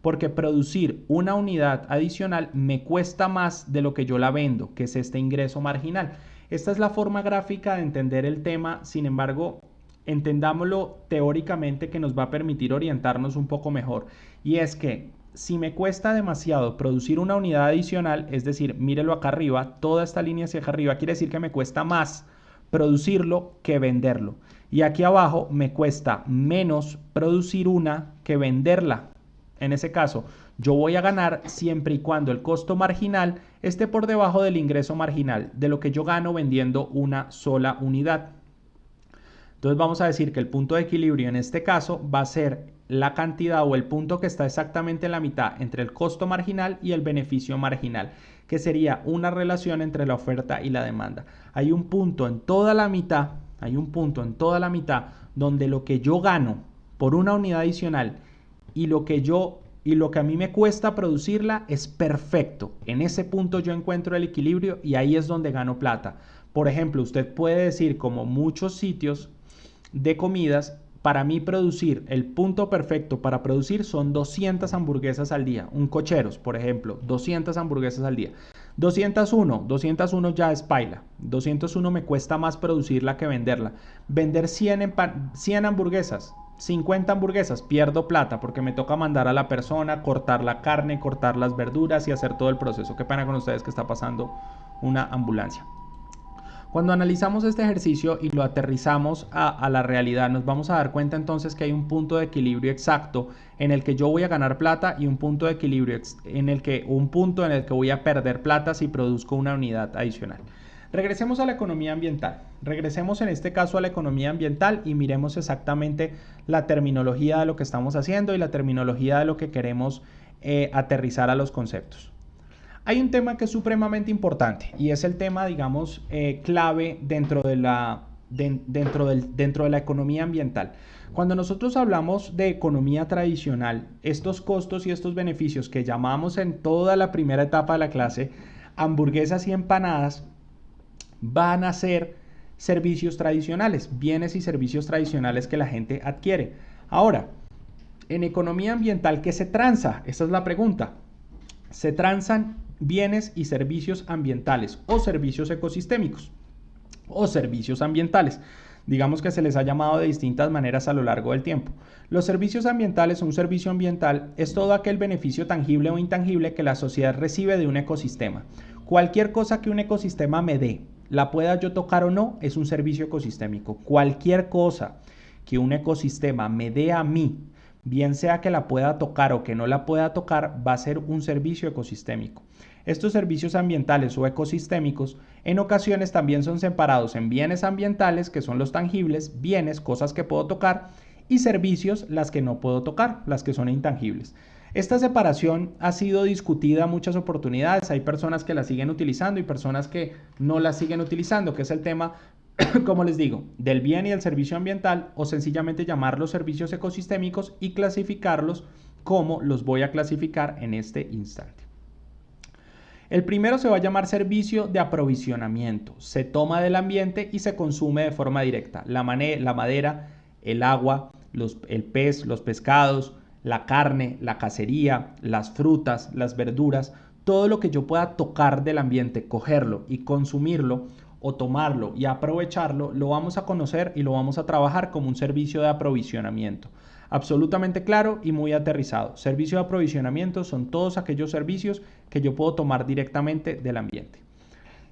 porque producir una unidad adicional me cuesta más de lo que yo la vendo, que es este ingreso marginal. Esta es la forma gráfica de entender el tema, sin embargo, entendámoslo teóricamente, que nos va a permitir orientarnos un poco mejor. Y es que si me cuesta demasiado producir una unidad adicional, es decir, mírelo acá arriba, toda esta línea hacia acá arriba, quiere decir que me cuesta más producirlo que venderlo. Y aquí abajo me cuesta menos producir una que venderla. En ese caso, yo voy a ganar siempre y cuando el costo marginal esté por debajo del ingreso marginal, de lo que yo gano vendiendo una sola unidad. Entonces vamos a decir que el punto de equilibrio en este caso va a ser la cantidad o el punto que está exactamente en la mitad entre el costo marginal y el beneficio marginal, que sería una relación entre la oferta y la demanda. Hay un punto en toda la mitad, donde lo que yo gano por una unidad adicional y lo que a mí me cuesta producirla es perfecto. En ese punto yo encuentro el equilibrio y ahí es donde gano plata. Por ejemplo, usted puede decir, como muchos sitios de comidas, para mí producir, el punto perfecto para producir son 200 hamburguesas al día. Un Cocheros, por ejemplo, 200 hamburguesas al día. 201 ya es paila. 201 me cuesta más producirla que venderla. Vender 100 hamburguesas, 50 hamburguesas, pierdo plata porque me toca mandar a la persona, cortar la carne, cortar las verduras y hacer todo el proceso. Qué pena con ustedes que está pasando una ambulancia. Cuando analizamos este ejercicio y lo aterrizamos a la realidad, nos vamos a dar cuenta entonces que hay un punto de equilibrio exacto en el que yo voy a ganar plata y un punto de equilibrio en el que voy a perder plata si produzco una unidad adicional. Regresemos a la economía ambiental. Regresemos en este caso a la economía ambiental y miremos exactamente la terminología de lo que estamos haciendo y la terminología de lo que queremos aterrizar a los conceptos. Hay un tema que es supremamente importante y es el tema, digamos, clave dentro de la economía ambiental. Cuando nosotros hablamos de economía tradicional, estos costos y estos beneficios que llamamos en toda la primera etapa de la clase hamburguesas y empanadas, van a ser servicios tradicionales, bienes y servicios tradicionales que la gente adquiere. Ahora, en economía ambiental, ¿qué se transa? Esa es la pregunta. Se transan bienes y servicios ambientales o servicios ecosistémicos o servicios ambientales. Digamos que se les ha llamado de distintas maneras a lo largo del tiempo. Los servicios ambientales, un servicio ambiental es todo aquel beneficio tangible o intangible que la sociedad recibe de un ecosistema. Cualquier cosa que un ecosistema me dé, la pueda yo tocar o no, es un servicio ecosistémico. Cualquier cosa que un ecosistema me dé a mí, bien sea que la pueda tocar o que no la pueda tocar, va a ser un servicio ecosistémico. Estos servicios ambientales o ecosistémicos en ocasiones también son separados en bienes ambientales, que son los tangibles, bienes, cosas que puedo tocar, y servicios, las que no puedo tocar, las que son intangibles. Esta separación ha sido discutida en muchas oportunidades. Hay personas que la siguen utilizando y personas que no la siguen utilizando, que es el tema, como les digo, del bien y el servicio ambiental, o sencillamente llamarlos servicios ecosistémicos y clasificarlos como los voy a clasificar en este instante. El primero se va a llamar servicio de aprovisionamiento. Se toma del ambiente y se consume de forma directa. La madera el agua, el pez, los pescados, la carne, la cacería, las frutas, las verduras, todo lo que yo pueda tocar del ambiente, cogerlo y consumirlo o tomarlo y aprovecharlo, lo vamos a conocer y lo vamos a trabajar como un servicio de aprovisionamiento. Absolutamente claro y muy aterrizado. Servicio de aprovisionamiento son todos aquellos servicios que yo puedo tomar directamente del ambiente.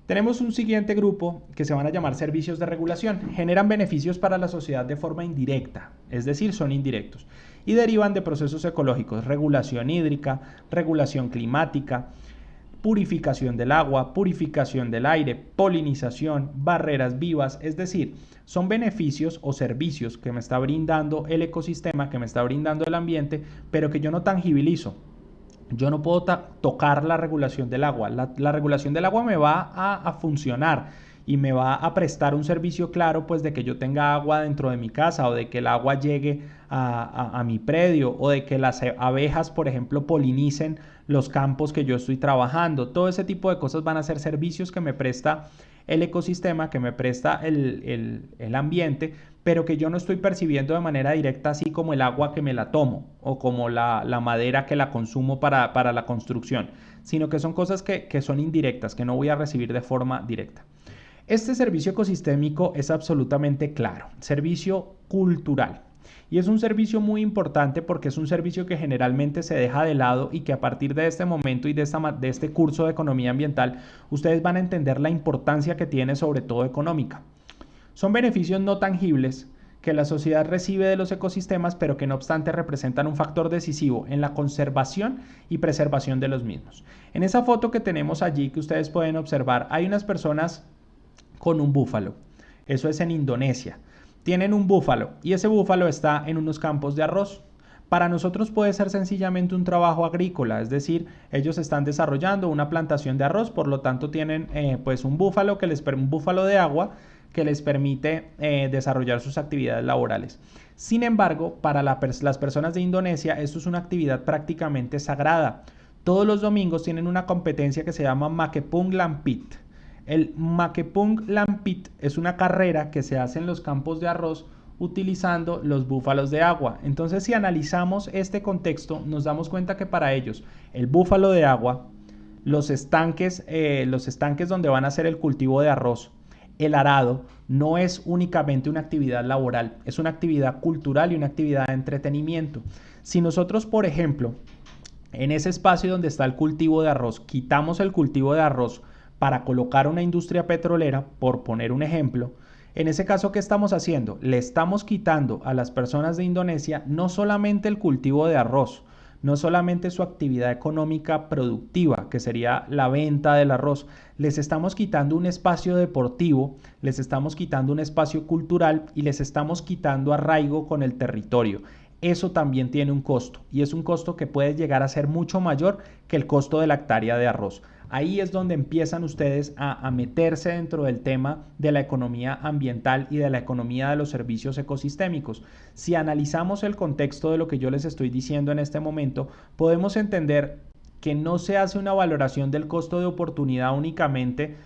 Tenemos un siguiente grupo que se van a llamar servicios de regulación. Generan beneficios para la sociedad de forma indirecta, es decir, son indirectos, y derivan de procesos ecológicos, regulación hídrica, regulación climática, purificación del agua, purificación del aire, polinización, barreras vivas, es decir, son beneficios o servicios que me está brindando el ecosistema, que me está brindando el ambiente, pero que yo no tangibilizo. Yo no puedo tocar la regulación del agua. La regulación del agua me va a funcionar y me va a prestar un servicio claro, pues de que yo tenga agua dentro de mi casa o de que el agua llegue a mi predio o de que las abejas, por ejemplo, polinicen los campos que yo estoy trabajando. Todo ese tipo de cosas van a ser servicios que me presta el ecosistema, que me presta el ambiente, pero que yo no estoy percibiendo de manera directa, así como el agua que me la tomo o como la madera que la consumo para la construcción, sino que son cosas que son indirectas, que no voy a recibir de forma directa. Este servicio ecosistémico es absolutamente claro, servicio cultural. Y es un servicio muy importante porque es un servicio que generalmente se deja de lado y que a partir de este momento y de este curso de economía ambiental, ustedes van a entender la importancia que tiene, sobre todo económica. Son beneficios no tangibles que la sociedad recibe de los ecosistemas, pero que no obstante representan un factor decisivo en la conservación y preservación de los mismos. En esa foto que tenemos allí, que ustedes pueden observar, hay unas personas con un búfalo. Eso es en Indonesia. Tienen un búfalo y ese búfalo está en unos campos de arroz. Para nosotros puede ser sencillamente un trabajo agrícola, es decir, ellos están desarrollando una plantación de arroz, por lo tanto tienen pues un búfalo de agua que les permite desarrollar sus actividades laborales. Sin embargo, para las personas de Indonesia esto es una actividad prácticamente sagrada. Todos los domingos tienen una competencia que se llama Makepung Lampit. El Makepung Lampit es una carrera que se hace en los campos de arroz utilizando los búfalos de agua. Entonces, si analizamos este contexto, nos damos cuenta que para ellos el búfalo de agua, los estanques donde van a hacer el cultivo de arroz, el arado, no es únicamente una actividad laboral, es una actividad cultural y una actividad de entretenimiento. Si nosotros, por ejemplo, en ese espacio donde está el cultivo de arroz, quitamos el cultivo de arroz para colocar una industria petrolera, por poner un ejemplo, en ese caso, ¿qué estamos haciendo? Le estamos quitando a las personas de Indonesia no solamente el cultivo de arroz, no solamente su actividad económica productiva, que sería la venta del arroz, les estamos quitando un espacio deportivo, les estamos quitando un espacio cultural y les estamos quitando arraigo con el territorio. Eso también tiene un costo y es un costo que puede llegar a ser mucho mayor que el costo de la hectárea de arroz. Ahí es donde empiezan ustedes a meterse dentro del tema de la economía ambiental y de la economía de los servicios ecosistémicos. Si analizamos el contexto de lo que yo les estoy diciendo en este momento, podemos entender que no se hace una valoración del costo de oportunidad únicamente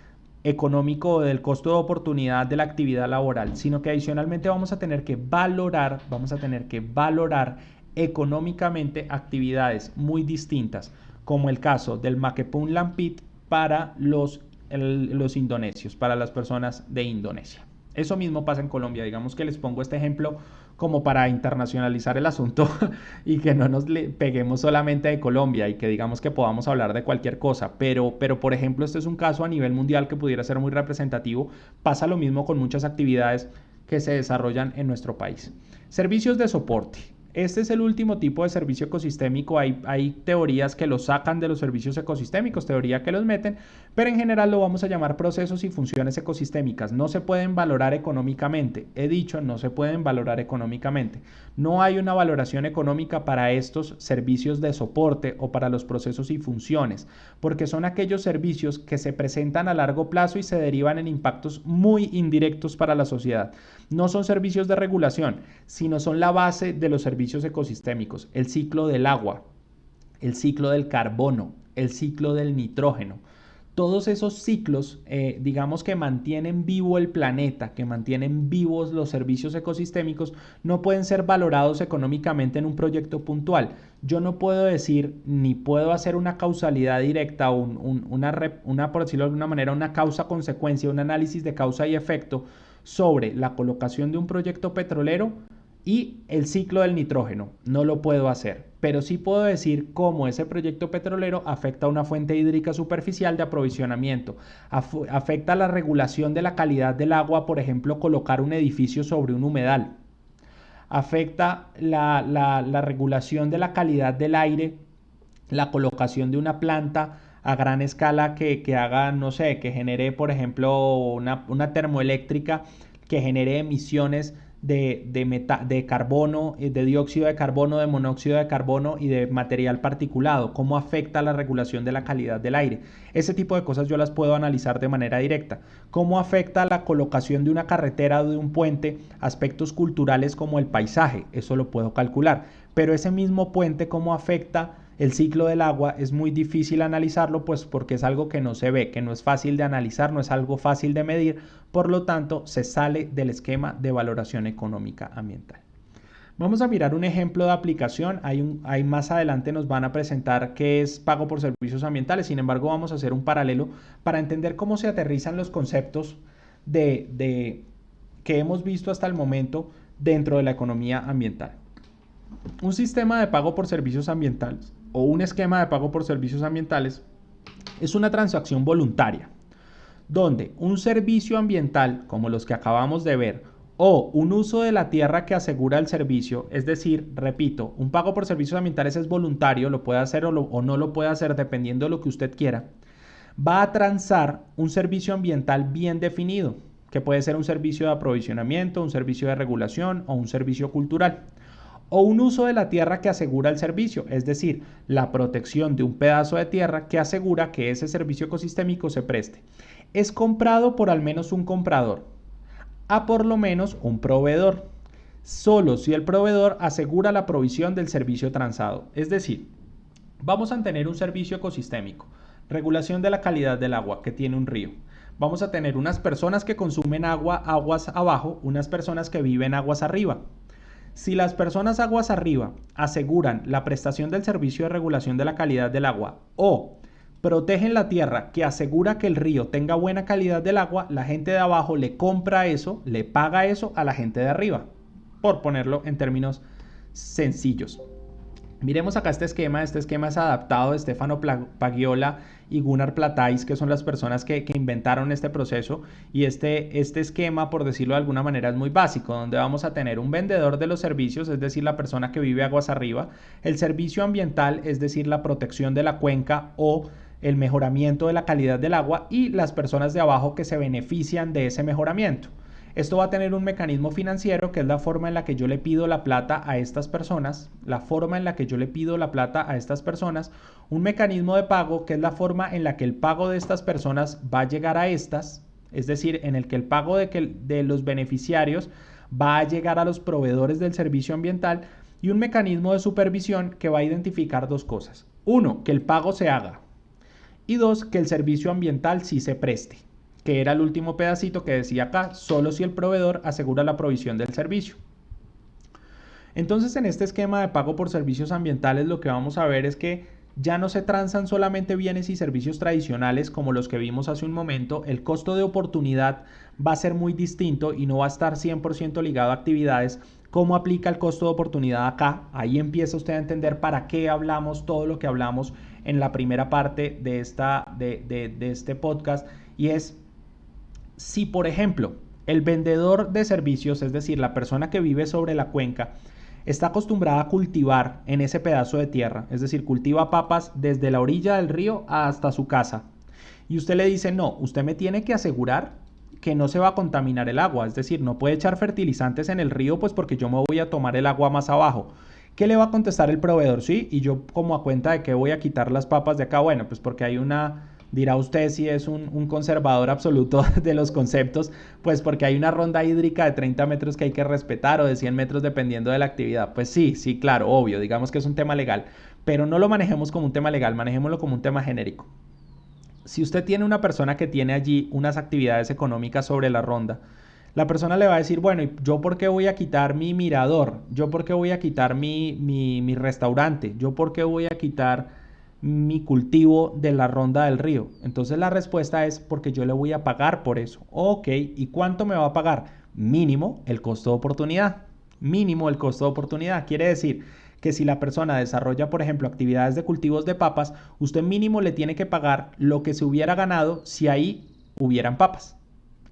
económico o del costo de oportunidad de la actividad laboral, sino que adicionalmente vamos a tener que valorar económicamente actividades muy distintas, como el caso del Makepung Lampit para los indonesios, para las personas de Indonesia. Eso mismo pasa en Colombia. Digamos que les pongo este ejemplo como para internacionalizar el asunto y que no nos peguemos solamente de Colombia y que digamos que podamos hablar de cualquier cosa. Pero por ejemplo, este es un caso a nivel mundial que pudiera ser muy representativo. Pasa lo mismo con muchas actividades que se desarrollan en nuestro país. Servicios de soporte. Este es el último tipo de servicio ecosistémico. Hay teorías que lo sacan de los servicios ecosistémicos, teoría que los meten, pero en general lo vamos a llamar procesos y funciones ecosistémicas. No se pueden valorar económicamente. He dicho, no se pueden valorar económicamente. No hay una valoración económica para estos servicios de soporte o para los procesos y funciones, porque son aquellos servicios que se presentan a largo plazo y se derivan en impactos muy indirectos para la sociedad. No son servicios de regulación, sino son la base de los servicios ecosistémicos, el ciclo del agua, el ciclo del carbono, el ciclo del nitrógeno. todos esos ciclos, digamos que mantienen vivo el planeta, que mantienen vivos los servicios ecosistémicos, no pueden ser valorados económicamente en un proyecto puntual. Yo no puedo decir ni puedo hacer una causalidad directa o por decirlo de alguna manera, una causa-consecuencia, un análisis de causa y efecto sobre la colocación de un proyecto petrolero y el ciclo del nitrógeno. No lo puedo hacer, pero sí puedo decir cómo ese proyecto petrolero afecta a una fuente hídrica superficial de aprovisionamiento, afecta la regulación de la calidad del agua, por ejemplo, colocar un edificio sobre un humedal, afecta la regulación de la calidad del aire, la colocación de una planta a gran escala que haga, no sé, que genere, por ejemplo, una termoeléctrica que genere emisiones de carbono, de dióxido de carbono, de monóxido de carbono y de material particulado. ¿Cómo afecta la regulación de la calidad del aire? Ese tipo de cosas yo las puedo analizar de manera directa. ¿Cómo afecta la colocación de una carretera o de un puente aspectos culturales como el paisaje? Eso lo puedo calcular. Pero ese mismo puente, ¿cómo afecta el ciclo del agua? Es muy difícil analizarlo, pues porque es algo que no se ve, que no es fácil de analizar, no es algo fácil de medir, por lo tanto se sale del esquema de valoración económica ambiental. Vamos a mirar un ejemplo de aplicación. Hay más adelante nos van a presentar qué es pago por servicios ambientales. Sin embargo, vamos a hacer un paralelo para entender cómo se aterrizan los conceptos que hemos visto hasta el momento dentro de la economía ambiental. Un sistema de pago por servicios ambientales o un esquema de pago por servicios ambientales es una transacción voluntaria donde un servicio ambiental como los que acabamos de ver o un uso de la tierra que asegura el servicio, es decir, repito, un pago por servicios ambientales es voluntario, lo puede hacer o no lo puede hacer dependiendo de lo que usted quiera, va a transar un servicio ambiental bien definido, que puede ser un servicio de aprovisionamiento, un servicio de regulación o un servicio cultural, o un uso de la tierra que asegura el servicio, es decir, la protección de un pedazo de tierra que asegura que ese servicio ecosistémico se preste. Es comprado por al menos un comprador, a por lo menos un proveedor, solo si el proveedor asegura la provisión del servicio transado. Es decir, vamos a tener un servicio ecosistémico, regulación de la calidad del agua que tiene un río. Vamos a tener unas personas que consumen agua, aguas abajo, unas personas que viven aguas arriba. Si las personas aguas arriba aseguran la prestación del servicio de regulación de la calidad del agua o protegen la tierra que asegura que el río tenga buena calidad del agua, la gente de abajo le compra eso, le paga eso a la gente de arriba, por ponerlo en términos sencillos. Miremos acá este esquema es adaptado de Stefano Paggiola y Gunnar Plattais, que son las personas que inventaron este proceso, y este esquema, por decirlo de alguna manera, es muy básico, donde vamos a tener un vendedor de los servicios, es decir, la persona que vive aguas arriba, el servicio ambiental, es decir, la protección de la cuenca o el mejoramiento de la calidad del agua, y las personas de abajo que se benefician de ese mejoramiento. Esto va a tener un mecanismo financiero que es la forma en la que yo le pido la plata a estas personas, un mecanismo de pago que es la forma en la que el pago de estas personas va a llegar a estas, es decir, en el que el pago de los beneficiarios va a llegar a los proveedores del servicio ambiental, y un mecanismo de supervisión que va a identificar dos cosas. Uno, que el pago se haga, y dos, que el servicio ambiental sí se preste, que era el último pedacito que decía acá, solo si el proveedor asegura la provisión del servicio. Entonces, en este esquema de pago por servicios ambientales, lo que vamos a ver es que ya no se transan solamente bienes y servicios tradicionales como los que vimos hace un momento. El costo de oportunidad va a ser muy distinto y no va a estar 100% ligado a actividades. ¿Cómo aplica el costo de oportunidad acá? Ahí empieza usted a entender para qué hablamos todo lo que hablamos en la primera parte de este podcast, y es: si, por ejemplo, el vendedor de servicios, es decir, la persona que vive sobre la cuenca, está acostumbrada a cultivar en ese pedazo de tierra, es decir, cultiva papas desde la orilla del río hasta su casa, y usted le dice, no, usted me tiene que asegurar que no se va a contaminar el agua, es decir, no puede echar fertilizantes en el río, pues porque yo me voy a tomar el agua más abajo. ¿Qué le va a contestar el proveedor? Sí, y yo, como a cuenta de que voy a quitar las papas de acá, bueno, pues porque hay dirá usted si es un conservador absoluto de los conceptos, pues porque hay una ronda hídrica de 30 metros que hay que respetar, o de 100 metros dependiendo de la actividad. Pues sí, claro, obvio, digamos que es un tema legal, pero no lo manejemos como un tema legal, manejémoslo como un tema genérico. Si usted tiene una persona que tiene allí unas actividades económicas sobre la ronda, la persona le va a decir, bueno, ¿y yo por qué voy a quitar mi mirador? ¿Yo por qué voy a quitar mi restaurante? ¿Yo por qué voy a quitar mi cultivo de la ronda del río? Entonces la respuesta es porque yo le voy a pagar por eso. Ok, ¿y cuánto me va a pagar? Mínimo el costo de oportunidad. Mínimo el costo de oportunidad. Quiere decir que si la persona desarrolla, por ejemplo, actividades de cultivos de papas, usted mínimo le tiene que pagar lo que se hubiera ganado si ahí hubieran papas.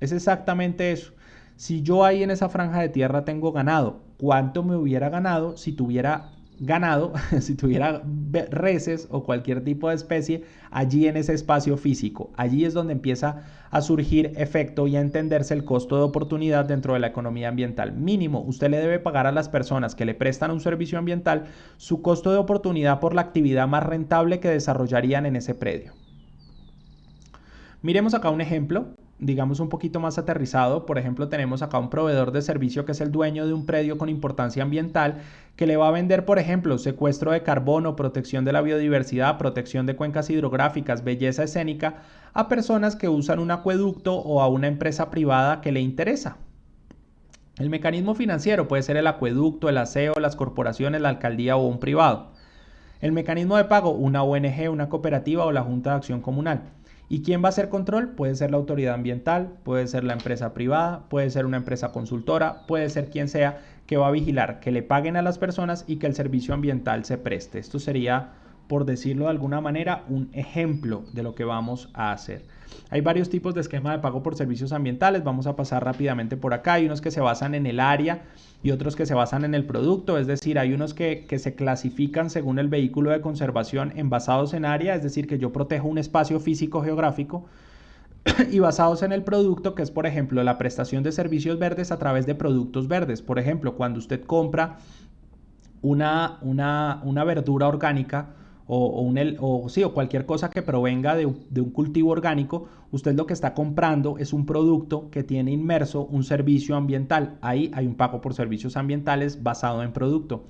Es exactamente eso. Si yo ahí en esa franja de tierra tengo ganado, ¿cuánto me hubiera ganado si tuviera ganado, si tuviera reses o cualquier tipo de especie allí en ese espacio físico? Allí es donde empieza a surgir efecto y a entenderse el costo de oportunidad dentro de la economía ambiental. Mínimo, usted le debe pagar a las personas que le prestan un servicio ambiental su costo de oportunidad por la actividad más rentable que desarrollarían en ese predio. Miremos acá un ejemplo, digamos un poquito más aterrizado. Por ejemplo, tenemos acá un proveedor de servicio que es el dueño de un predio con importancia ambiental que le va a vender, por ejemplo, secuestro de carbono, protección de la biodiversidad, protección de cuencas hidrográficas, belleza escénica a personas que usan un acueducto o a una empresa privada que le interesa. El mecanismo financiero puede ser el acueducto, el aseo, las corporaciones, la alcaldía o un privado. El mecanismo de pago, una ONG, una cooperativa o la Junta de Acción Comunal. ¿Y quién va a hacer control? Puede ser la autoridad ambiental, puede ser la empresa privada, puede ser una empresa consultora, puede ser quien sea que va a vigilar que le paguen a las personas y que el servicio ambiental se preste. Esto sería, por decirlo de alguna manera, un ejemplo de lo que vamos a hacer. Hay varios tipos de esquema de pago por servicios ambientales, vamos a pasar rápidamente por acá. Hay unos que se basan en el área y otros que se basan en el producto, es decir, hay unos que se clasifican según el vehículo de conservación en basados en área, es decir, que yo protejo un espacio físico geográfico, y basados en el producto, que es, por ejemplo, la prestación de servicios verdes a través de productos verdes. Por ejemplo, cuando usted compra una verdura orgánica o cualquier cosa que provenga de un cultivo orgánico, usted lo que está comprando es un producto que tiene inmerso un servicio ambiental. Ahí hay un pago por servicios ambientales basado en producto.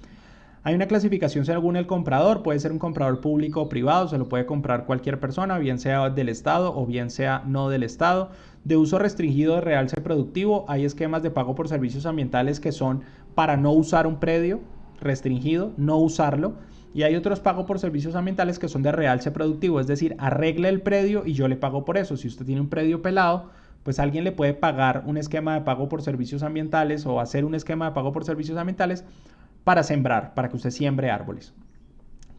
Hay una clasificación según el comprador, puede ser un comprador público o privado, se lo puede comprar cualquier persona, bien sea del Estado o bien sea no del Estado. De uso restringido de realce productivo, hay esquemas de pago por servicios ambientales que son para no usar un predio restringido, no usarlo. Y hay otros pagos por servicios ambientales que son de realce productivo, es decir, arregle el predio y yo le pago por eso. Si usted tiene un predio pelado, pues alguien le puede pagar un esquema de pago por servicios ambientales o hacer un esquema de pago por servicios ambientales para sembrar, para que usted siembre árboles.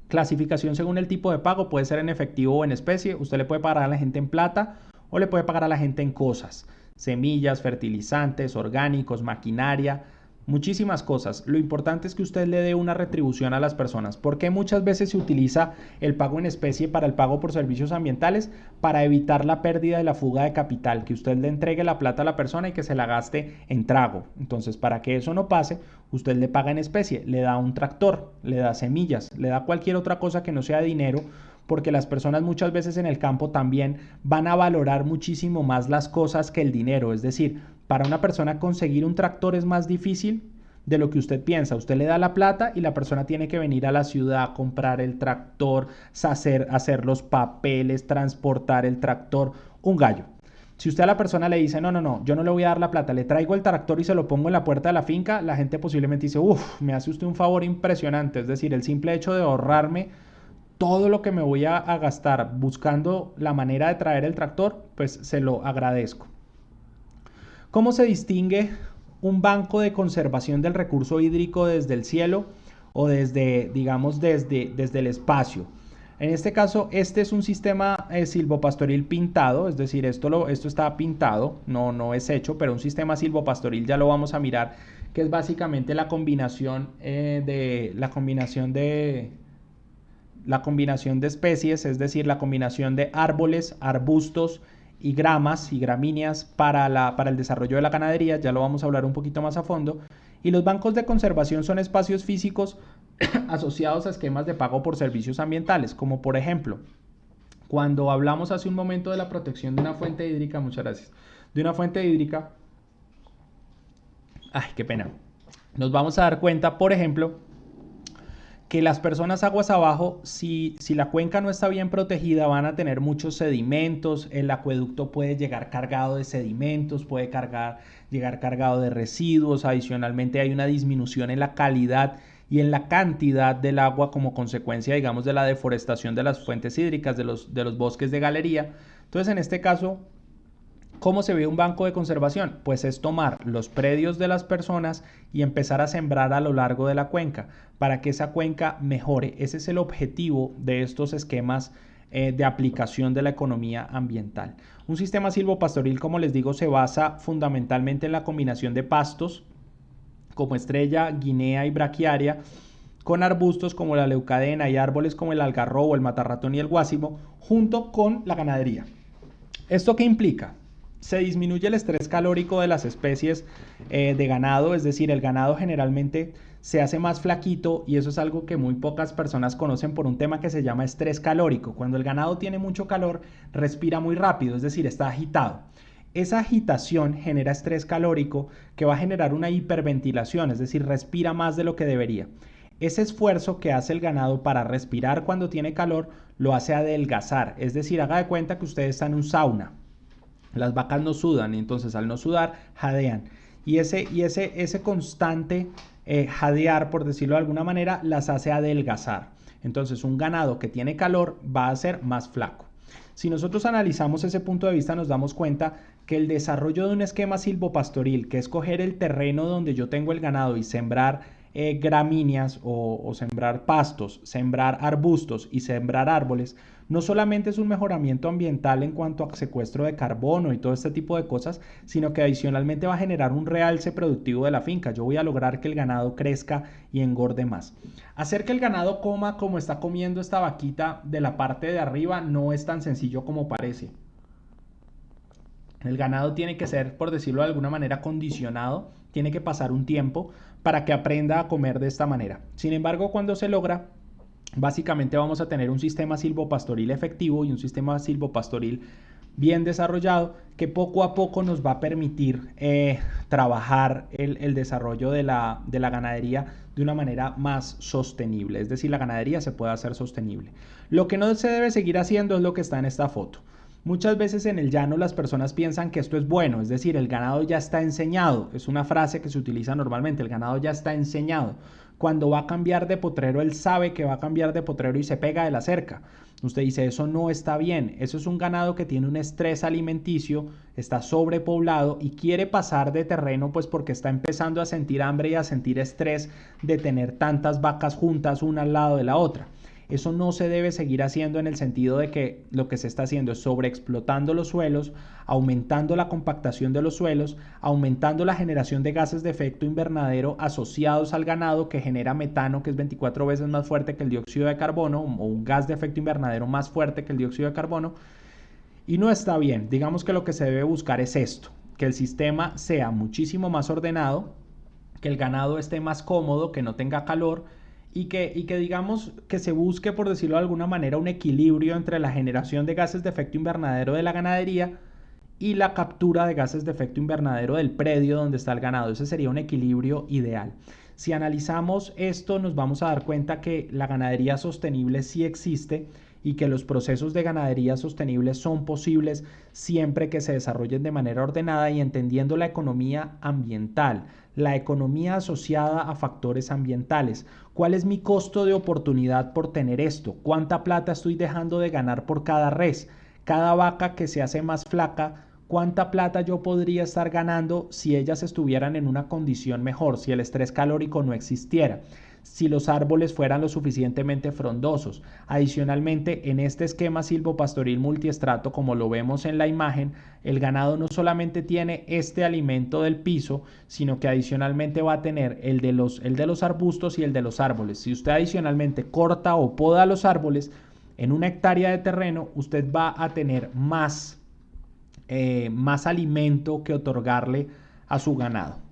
Clasificación según el tipo de pago, puede ser en efectivo o en especie. Usted le puede pagar a la gente en plata o le puede pagar a la gente en cosas. Semillas, fertilizantes, orgánicos, maquinaria, muchísimas cosas. Lo importante es que usted le dé una retribución a las personas. ¿Por qué muchas veces se utiliza el pago en especie para el pago por servicios ambientales? Para evitar la pérdida de la fuga de capital, que usted le entregue la plata a la persona y que se la gaste en trago. Entonces, para que eso no pase, usted le paga en especie, le da un tractor, le da semillas, le da cualquier otra cosa que no sea dinero, porque las personas muchas veces en el campo también van a valorar muchísimo más las cosas que el dinero. Es decir, para una persona conseguir un tractor es más difícil de lo que usted piensa. Usted le da la plata y la persona tiene que venir a la ciudad a comprar el tractor, hacer los papeles, transportar el tractor, un gallo. Si usted a la persona le dice, no, yo no le voy a dar la plata, le traigo el tractor y se lo pongo en la puerta de la finca, la gente posiblemente dice, me hace usted un favor impresionante. Es decir, el simple hecho de ahorrarme todo lo que me voy a gastar buscando la manera de traer el tractor, pues se lo agradezco. ¿Cómo se distingue un banco de conservación del recurso hídrico desde el cielo o desde, digamos, desde el espacio? En este caso, este es un sistema silvopastoril pintado, es decir, esto está pintado, no es hecho, pero un sistema silvopastoril ya lo vamos a mirar, que es básicamente la combinación de especies, es decir, la combinación de árboles, arbustos y gramas y gramíneas para el desarrollo de la ganadería. Ya lo vamos a hablar un poquito más a fondo. Y los bancos de conservación son espacios físicos asociados a esquemas de pago por servicios ambientales, como por ejemplo, cuando hablamos hace un momento de la protección de una fuente hídrica, muchas gracias, de una fuente hídrica, qué pena, nos vamos a dar cuenta, por ejemplo, Que las personas aguas abajo, si la cuenca no está bien protegida, van a tener muchos sedimentos, el acueducto puede llegar cargado de sedimentos, puede llegar cargado de residuos, adicionalmente hay una disminución en la calidad y en la cantidad del agua como consecuencia, digamos, de la deforestación de las fuentes hídricas, de los bosques de galería. Entonces, en este caso, ¿cómo se ve un banco de conservación? Pues es tomar los predios de las personas y empezar a sembrar a lo largo de la cuenca para que esa cuenca mejore. Ese es el objetivo de estos esquemas de aplicación de la economía ambiental. Un sistema silvopastoril, como les digo, se basa fundamentalmente en la combinación de pastos como estrella, guinea y braquiaria, con arbustos como la leucadena y árboles como el algarrobo, el matarratón y el guásimo, junto con la ganadería. ¿Esto qué implica? Se disminuye el estrés calórico de las especies de ganado, es decir, el ganado generalmente se hace más flaquito y eso es algo que muy pocas personas conocen por un tema que se llama estrés calórico. Cuando el ganado tiene mucho calor, respira muy rápido, es decir, está agitado. Esa agitación genera estrés calórico que va a generar una hiperventilación, es decir, respira más de lo que debería. Ese esfuerzo que hace el ganado para respirar cuando tiene calor lo hace adelgazar, es decir, haga de cuenta que usted está en un sauna. Las vacas no sudan y entonces al no sudar jadean. Y ese constante jadear, por decirlo de alguna manera, las hace adelgazar. Entonces un ganado que tiene calor va a ser más flaco. Si nosotros analizamos ese punto de vista, nos damos cuenta que el desarrollo de un esquema silvopastoril, que es coger el terreno donde yo tengo el ganado y sembrar gramíneas o sembrar pastos, sembrar arbustos y sembrar árboles, no solamente es un mejoramiento ambiental en cuanto a secuestro de carbono y todo este tipo de cosas, sino que adicionalmente va a generar un realce productivo de la finca. Yo voy a lograr que el ganado crezca y engorde más. Hacer que el ganado coma como está comiendo esta vaquita de la parte de arriba no es tan sencillo como parece. El ganado tiene que ser, por decirlo de alguna manera, condicionado, tiene que pasar un tiempo para que aprenda a comer de esta manera. Sin embargo, cuando se logra, básicamente vamos a tener un sistema silvopastoril efectivo y un sistema silvopastoril bien desarrollado que poco a poco nos va a permitir trabajar el desarrollo de la ganadería de una manera más sostenible. Es decir, la ganadería se puede hacer sostenible. Lo que no se debe seguir haciendo es lo que está en esta foto. Muchas veces en el llano las personas piensan que esto es bueno, es decir, el ganado ya está enseñado. Es una frase que se utiliza normalmente, el ganado ya está enseñado. Cuando va a cambiar de potrero, él sabe que va a cambiar de potrero y se pega de la cerca. Usted dice, eso no está bien. Eso es un ganado que tiene un estrés alimenticio, está sobrepoblado y quiere pasar de terreno pues porque está empezando a sentir hambre y a sentir estrés de tener tantas vacas juntas una al lado de la otra. Eso no se debe seguir haciendo en el sentido de que lo que se está haciendo es sobreexplotando los suelos, aumentando la compactación de los suelos, aumentando la generación de gases de efecto invernadero asociados al ganado que genera metano, que es 24 veces más fuerte que el dióxido de carbono, o un gas de efecto invernadero más fuerte que el dióxido de carbono. Y no está bien. Digamos que lo que se debe buscar es esto, que el sistema sea muchísimo más ordenado, que el ganado esté más cómodo, que no tenga calor, y que digamos que se busque, por decirlo de alguna manera, un equilibrio entre la generación de gases de efecto invernadero de la ganadería y la captura de gases de efecto invernadero del predio donde está el ganado. Ese sería un equilibrio ideal. Si analizamos esto, nos vamos a dar cuenta que la ganadería sostenible sí existe y que los procesos de ganadería sostenible son posibles siempre que se desarrollen de manera ordenada y entendiendo la economía ambiental, la economía asociada a factores ambientales. ¿Cuál es mi costo de oportunidad por tener esto? ¿Cuánta plata estoy dejando de ganar por cada res? Cada vaca que se hace más flaca, ¿cuánta plata yo podría estar ganando si ellas estuvieran en una condición mejor, si el estrés calórico no existiera? Si los árboles fueran lo suficientemente frondosos. Adicionalmente, en este esquema silvopastoril multiestrato, como lo vemos en la imagen, el ganado no solamente tiene este alimento del piso, sino que adicionalmente va a tener el de los arbustos y el de los árboles. Si usted adicionalmente corta o poda los árboles, en una hectárea de terreno, usted va a tener más alimento que otorgarle a su ganado.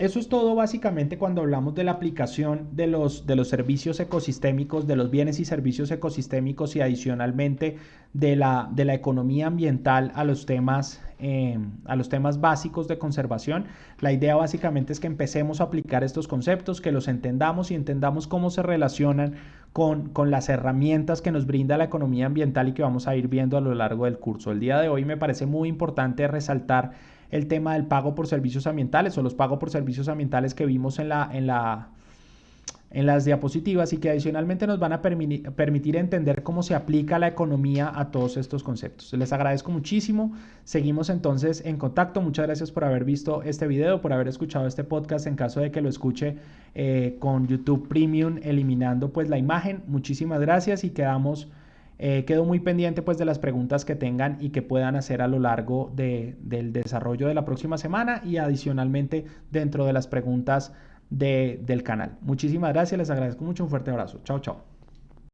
eso es todo básicamente cuando hablamos de la aplicación de los servicios ecosistémicos, de los bienes y servicios ecosistémicos y adicionalmente de la economía ambiental a los temas básicos de conservación. La idea básicamente es que empecemos a aplicar estos conceptos, que los entendamos y entendamos cómo se relacionan con las herramientas que nos brinda la economía ambiental y que vamos a ir viendo a lo largo del curso. El día de hoy me parece muy importante resaltar el tema del pago por servicios ambientales o los pagos por servicios ambientales que vimos en las diapositivas y que adicionalmente nos van a permitir entender cómo se aplica la economía a todos estos conceptos. Les agradezco muchísimo. Seguimos entonces en contacto. Muchas gracias por haber visto este video, por haber escuchado este podcast en caso de que lo escuche con YouTube Premium, eliminando pues la imagen. Muchísimas gracias y quedo muy pendiente pues de las preguntas que tengan y que puedan hacer a lo largo del desarrollo de la próxima semana y adicionalmente dentro de las preguntas del canal. Muchísimas gracias, les agradezco mucho, un fuerte abrazo. Chao, chao.